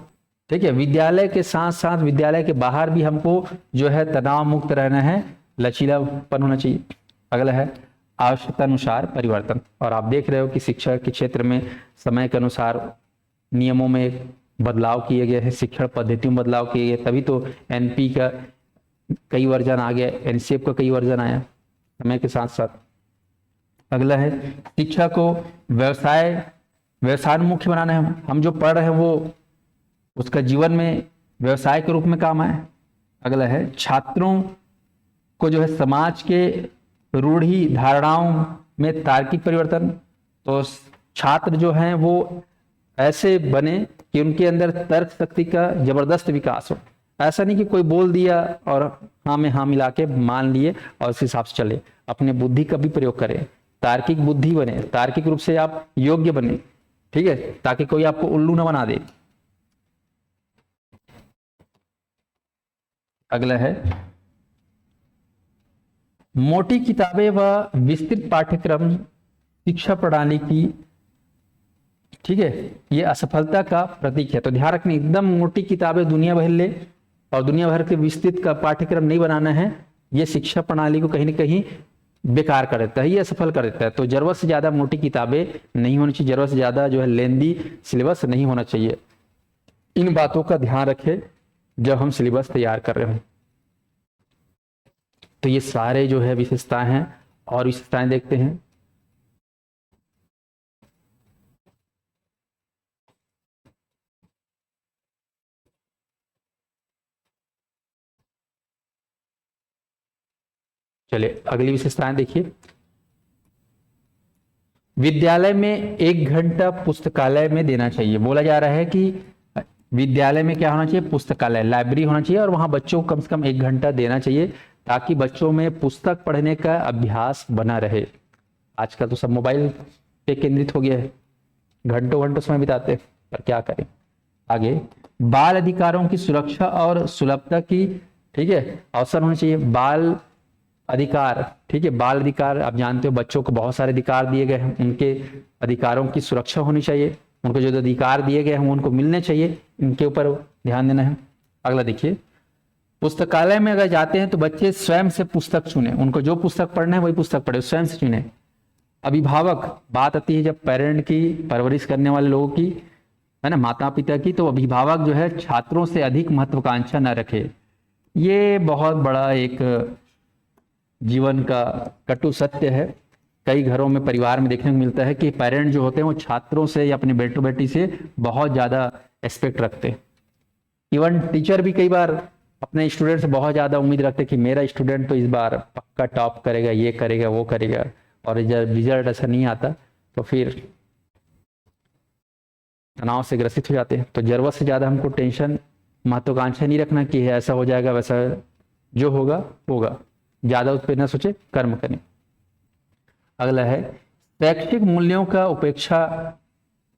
ठीक है, विद्यालय के साथ साथ विद्यालय के बाहर भी हमको जो है तनाव मुक्त रहना है, लचीलापन होना चाहिए। अगला है आवश्यकता अनुसार परिवर्तन, और आप देख रहे हो कि शिक्षा के क्षेत्र में समय के अनुसार नियमों में बदलाव किए गए हैं, शिक्षण पद्धति में बदलाव किए गए, तभी तो एनपी का कई वर्जन आ गया, एनसीएफ का कई वर्जन आया समय के साथ साथ। अगला है शिक्षा को व्यवसायोन्मुखी बनाना है, हम जो पढ़ रहे हैं वो उसका जीवन में व्यवसाय के रूप में काम आए। अगला है छात्रों को जो है समाज के रूढ़ि धारणाओं में तार्किक परिवर्तन, तो छात्र जो हैं वो ऐसे बने कि उनके अंदर तर्क शक्ति का जबरदस्त विकास हो, ऐसा नहीं कि कोई बोल दिया और हाँ में हाँ मिला के मान लिए और उस हिसाब से चले, अपने बुद्धि का भी प्रयोग करें, तार्किक बुद्धि बने, तार्किक रूप से आप योग्य बने, ठीक है, ताकि कोई आपको उल्लू ना बना दे। अगला है मोटी किताबें व विस्तृत पाठ्यक्रम शिक्षा प्रणाली की, ठीक है, ये असफलता का प्रतीक है। तो ध्यान रखना, एकदम मोटी किताबें दुनिया भर ले और दुनिया भर के विस्तृत का पाठ्यक्रम नहीं बनाना है, ये शिक्षा प्रणाली को कहीं ना कहीं बेकार कर देता है, ये असफल कर देता है। तो जरूरत से ज्यादा मोटी किताबें नहीं होनी चाहिए, जरूरत से ज्यादा जो है लेंदी सिलेबस नहीं होना चाहिए। इन बातों का ध्यान रखें जब हम सिलेबस तैयार कर रहे हो। तो ये सारे जो है विशेषताएं हैं, और विशेषताएं देखते हैं। चलिए अगली विशेषताएं देखिए। विद्यालय में 1 घंटा पुस्तकालय में देना चाहिए, बोला जा रहा है कि विद्यालय में क्या होना चाहिए, पुस्तकालय, लाइब्रेरी होना चाहिए, और वहां बच्चों को कम से कम 1 घंटा देना चाहिए, ताकि बच्चों में पुस्तक पढ़ने का अभ्यास बना रहे। आजकल तो सब मोबाइल पे केंद्रित हो गया है, घंटों घंटों समय बिताते हैं, पर क्या करें। आगे बाल अधिकारों की सुरक्षा और सुलभता की, ठीक है, अवसर होना चाहिए। बाल अधिकार, ठीक है, बाल अधिकार आप जानते हो, बच्चों को बहुत सारे अधिकार दिए गए हैं, उनके अधिकारों की सुरक्षा होनी चाहिए, उनको जो अधिकार दिए गए हैं उनको मिलने चाहिए, इनके ऊपर ध्यान देना है। अगला देखिए, पुस्तकालय में अगर जाते हैं तो बच्चे स्वयं से पुस्तक चुने, उनको जो पुस्तक पढ़ना है वही पुस्तक पढ़े, स्वयं से चुने। अभिभावक, बात आती है जब पेरेंट की, परवरिश करने वाले लोगों की, है ना, माता पिता की, तो अभिभावक जो है छात्रों से अधिक महत्वाकांक्षा न रखे। ये बहुत बड़ा एक जीवन का कटु सत्य है। कई घरों में, परिवार में देखने को मिलता है कि पेरेंट जो होते हैं वो छात्रों से या अपने बेटो बेटी से बहुत ज़्यादा एक्सपेक्ट रखते हैं। इवन टीचर भी कई बार अपने स्टूडेंट से बहुत ज़्यादा उम्मीद रखते हैं कि मेरा स्टूडेंट तो इस बार पक्का टॉप करेगा, ये करेगा, वो करेगा, और जब रिजल्ट ऐसा नहीं आता तो फिर तनाव से ग्रसित हो जाते हैं। तो जरूरत से ज़्यादा हमको टेंशन, महत्वाकांक्षा नहीं रखना कि ऐसा हो जाएगा, वैसा जो होगा होगा, ज़्यादा उस पर न सोचे, कर्म करें। अगला है शैक्षिक मूल्यों का उपेक्षा,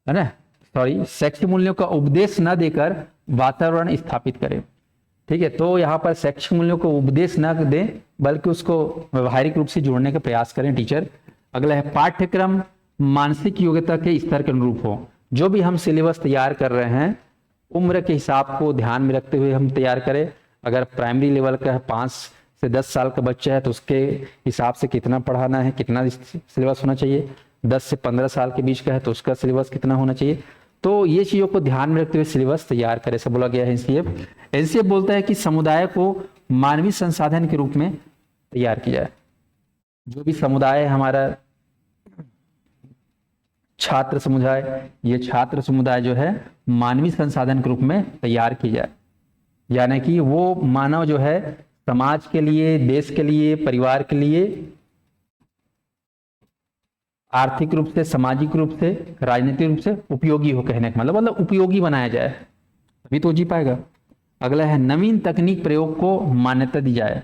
है ना, शैक्षिक मूल्यों का उपदेश न देकर वातावरण स्थापित करें। ठीक है, तो यहाँ पर शैक्षिक मूल्यों को उपदेश न दें बल्कि उसको व्यवहारिक रूप से जोड़ने का प्रयास करें टीचर। अगला है पाठ्यक्रम मानसिक योग्यता के स्तर के अनुरूप हो। जो भी हम सिलेबस तैयार कर रहे हैं उम्र के हिसाब को ध्यान में रखते हुए हम तैयार करें। अगर प्राइमरी लेवल का है, 5 से 10 साल का बच्चा है, तो उसके हिसाब से कितना पढ़ाना है, कितना सिलेबस होना चाहिए। 10 से 15 साल के बीच का है तो उसका सिलेबस कितना होना चाहिए। तो ये चीज़ों को ध्यान में रखते हुए सिलेबस तैयार करें, ऐसा बोला गया है एनसीएफ। एनसीएफ बोलता है कि समुदाय को मानवीय संसाधन के रूप में तैयार किया जाए। जो भी समुदाय है हमारा, छात्र समुदाय, ये छात्र समुदाय जो है मानवीय संसाधन के रूप में तैयार की जाए, यानी कि वो मानव जो है समाज के लिए, देश के लिए, परिवार के लिए आर्थिक रूप से, सामाजिक रूप से, राजनीतिक रूप से उपयोगी हो। कहने का मतलब उपयोगी बनाया जाए, तभी तो जी पाएगा। अगला है नवीन तकनीक प्रयोग को मान्यता दी जाए।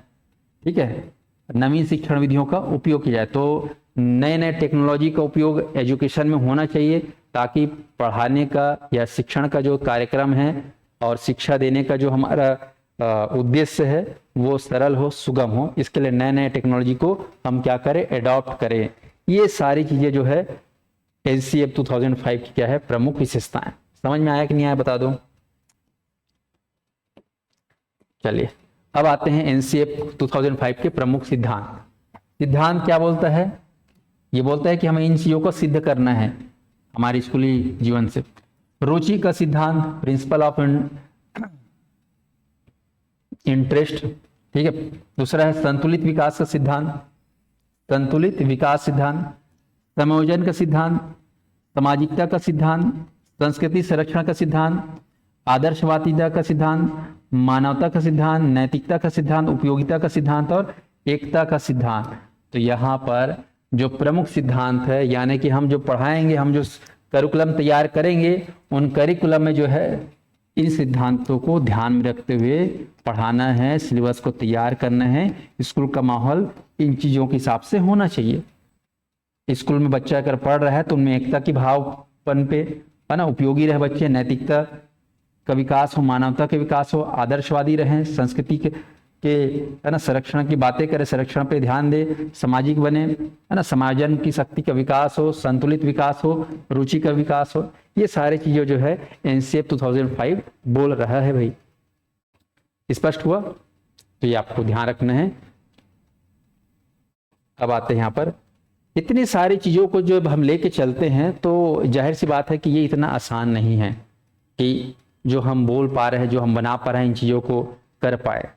ठीक है, नवीन शिक्षण विधियों का उपयोग किया जाए। तो नए नए टेक्नोलॉजी का उपयोग एजुकेशन में होना चाहिए, ताकि पढ़ाने का या शिक्षण का जो कार्यक्रम है और शिक्षा देने का जो हमारा उद्देश्य है वो सरल हो, सुगम हो। इसके लिए नए नए टेक्नोलॉजी को हम क्या करें, एडॉप्ट करें। ये सारी चीजें जो है एनसीएफ 2005 की क्या है, प्रमुख विशेषताएं। समझ में आया कि नहीं आया बता दो। चलिए अब आते हैं एनसीएफ 2005 के प्रमुख सिद्धांत। सिद्धांत क्या बोलता है? ये बोलता है कि हमें इन चीजों को सिद्ध करना है हमारे स्कूली जीवन से। रुचि का सिद्धांत, प्रिंसिपल ऑफ इंटरेस्ट। ठीक है, दूसरा है संतुलित विकास का सिद्धांत, संतुलित विकास सिद्धांत, समायोजन का सिद्धांत, सामाजिकता का सिद्धांत, संस्कृति संरक्षण का सिद्धांत, आदर्शवादिता का सिद्धांत, मानवता का सिद्धांत, नैतिकता का सिद्धांत, उपयोगिता का सिद्धांत और एकता का सिद्धांत। तो यहाँ पर जो प्रमुख सिद्धांत है, यानी कि हम जो पढ़ाएंगे, हम जो करिकुलम तैयार करेंगे, उन करिकुलम में जो है इन सिद्धांतों को ध्यान में रखते हुए पढ़ाना है, सिलेबस को तैयार करना है। स्कूल का माहौल इन चीज़ों के हिसाब से होना चाहिए। स्कूल में बच्चा अगर पढ़ रहा है तो उनमें एकता की भावपन पे, है ना, उपयोगी रहे बच्चे, नैतिकता का विकास हो, मानवता का विकास हो, आदर्शवादी रहें, संस्कृति के है ना संरक्षण की बातें करें, संरक्षण पे ध्यान दे, सामाजिक बने, है ना, समाजन की शक्ति का विकास हो, संतुलित विकास हो, रुचि का विकास हो। ये सारी चीजें जो है एनसीएफ 2005 बोल रहा है भाई। स्पष्ट हुआ? तो ये आपको ध्यान रखना है। अब आते हैं यहाँ पर, इतनी सारी चीजों को जो हम लेके चलते हैं तो जाहिर सी बात है कि ये इतना आसान नहीं है कि जो हम बोल पा रहे हैं, जो हम बना पा रहे हैं, इन चीजों को कर पाए।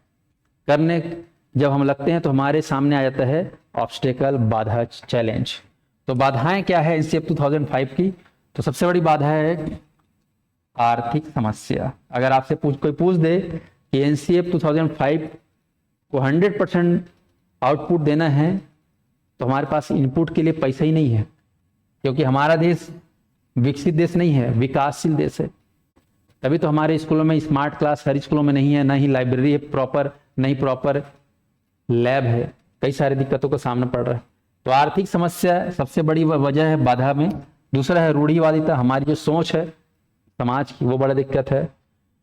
करने जब हम लगते हैं तो हमारे सामने आ जाता है ऑब्स्टेकल, बाधा, चैलेंज। तो बाधाएं क्या है एनसीएफ 2005 की? तो सबसे बड़ी बाधा है आर्थिक समस्या। अगर आपसे कोई पूछ दे कि एनसीएफ 2005 को 100% आउटपुट देना है तो हमारे पास इनपुट के लिए पैसा ही नहीं है, क्योंकि हमारा देश विकसित देश नहीं है, विकासशील देश है। तभी तो हमारे स्कूलों में स्मार्ट क्लास हर स्कूलों में नहीं है, ना ही लाइब्रेरी है प्रॉपर, नहीं प्रॉपर लैब है, कई सारी दिक्कतों का सामना पड़ रहा है। तो आर्थिक समस्या सबसे बड़ी वजह है बाधा में। दूसरा है रूढ़िवादिता, हमारी जो सोच है समाज की, वो बड़ा दिक्कत है।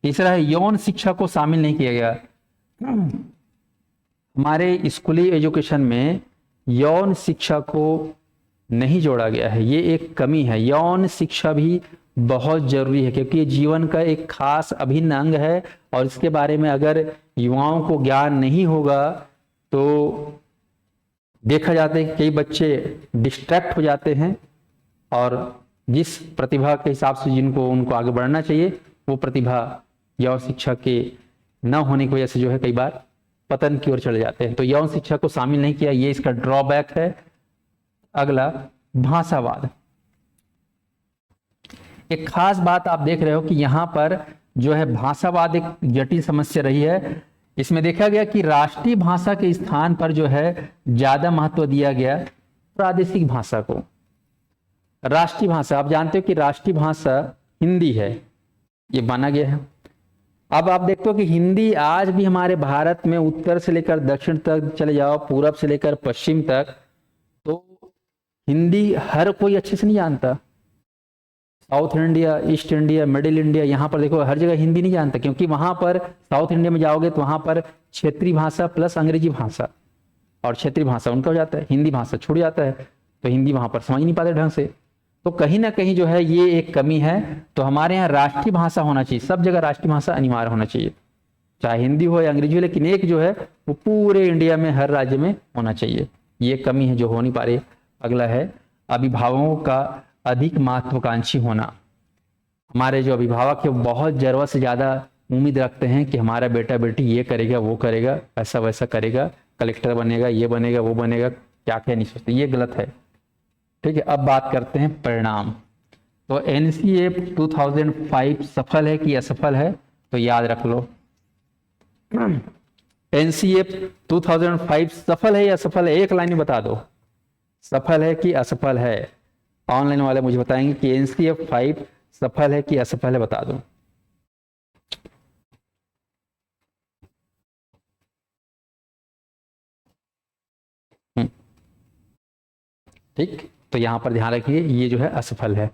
तीसरा है यौन शिक्षा को शामिल नहीं किया गया। हमारे स्कूली एजुकेशन में यौन शिक्षा को नहीं जोड़ा गया है, ये एक कमी है। यौन शिक्षा भी बहुत जरूरी है, क्योंकि ये जीवन का एक खास अभिन्न अंग है, और इसके बारे में अगर युवाओं को ज्ञान नहीं होगा तो देखा जाता है कि कई बच्चे डिस्ट्रैक्ट हो जाते हैं और जिस प्रतिभा के हिसाब से जिनको उनको आगे बढ़ना चाहिए, वो प्रतिभा यौन शिक्षा के न होने की वजह से जो है कई बार पतन की ओर चले जाते हैं। तो यौन शिक्षा को शामिल नहीं किया, ये इसका ड्रॉबैक है। अगला, भाषावाद। एक खास बात आप देख रहे हो कि यहाँ पर जो है भाषावाद एक जटिल समस्या रही है। इसमें देखा गया कि राष्ट्रीय भाषा के स्थान पर जो है ज्यादा महत्व दिया गया प्रादेशिक भाषा को। राष्ट्रीय भाषा, आप जानते हो कि राष्ट्रीय भाषा हिंदी है, ये माना गया है। अब आप देखते हो कि हिंदी आज भी हमारे भारत में उत्तर से लेकर दक्षिण तक चले जाओ, पूरब से लेकर पश्चिम तक, तो हिंदी हर कोई अच्छे से नहीं जानता। South India, east India, middle India, यहाँ पर देखो हर जगह हिंदी नहीं जानता, क्योंकि वहां पर साउथ इंडिया में जाओगे तो वहां पर क्षेत्रीय भाषा प्लस अंग्रेजी भाषा और क्षेत्रीय भाषा उनका हो जाता है, हिंदी भाषा छूट जाता है, तो हिंदी वहां पर समझ नहीं पाते ढंग से। तो कहीं ना कहीं जो है ये एक कमी है। तो हमारे यहाँ राष्ट्रीय भाषा होना चाहिए, सब जगह राष्ट्रीय भाषा अनिवार्य होना चाहिए, चाहे हिंदी हो या अंग्रेजी हो, लेकिन एक जो है वो पूरे इंडिया में हर राज्य में होना चाहिए। ये कमी है जो हो नहीं पा रही। अगला है अभिभावकों का अधिक महत्वाकांक्षी होना। हमारे जो अभिभावक है वो बहुत जरूरत से ज्यादा उम्मीद रखते हैं कि हमारा बेटा बेटी ये करेगा, वो करेगा, ऐसा वैसा करेगा, कलेक्टर बनेगा, ये बनेगा, वो बनेगा, क्या क्या नहीं सोचते, ये गलत है। ठीक है, अब बात करते हैं परिणाम। तो एनसीएफ 2005 सफल है कि असफल है, तो याद रख लो। एनसीएफ 2005 सफल है या असफल है, एक लाइन में बता दो, सफल है कि असफल है। ऑनलाइन वाले मुझे बताएंगे कि एनसीएफ 5 सफल है कि असफल है, बता दो। ठीक, तो यहां पर ध्यान रखिए, ये जो है असफल है।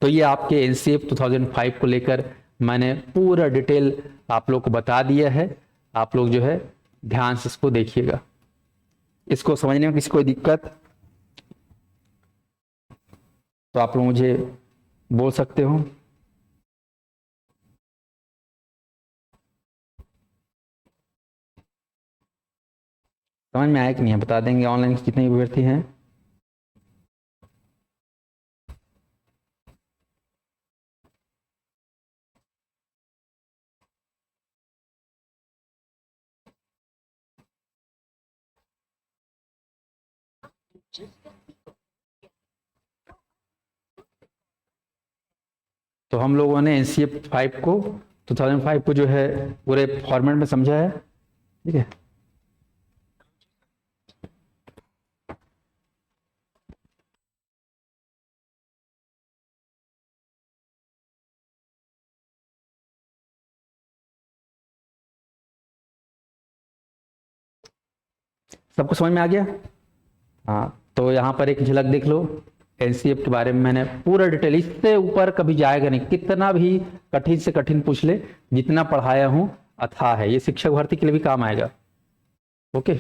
तो ये आपके एनसीएफ 2005 को लेकर मैंने पूरा डिटेल आप लोग को बता दिया है। आप लोग जो है ध्यान से इसको देखिएगा, इसको समझने में किसी कोई दिक्कत तो आप लोग मुझे बोल सकते हो। समझ में आया कि नहीं है, बता देंगे ऑनलाइन कितने विद्यार्थी हैं। तो हम लोगों ने एनसीएफ 5 को 2005 को जो है पूरे फॉर्मेट में समझा है। ठीक है, सबको समझ में आ गया। हाँ, तो यहाँ पर एक झलक देख लो, एनसीएफ के बारे में मैंने पूरा डिटेल, इससे ऊपर कभी जाएगा नहीं, कितना भी कठिन से कठिन पूछ ले, जितना पढ़ाया हूँ अथाह है, ये शिक्षक भर्ती के लिए भी काम आएगा। ओके।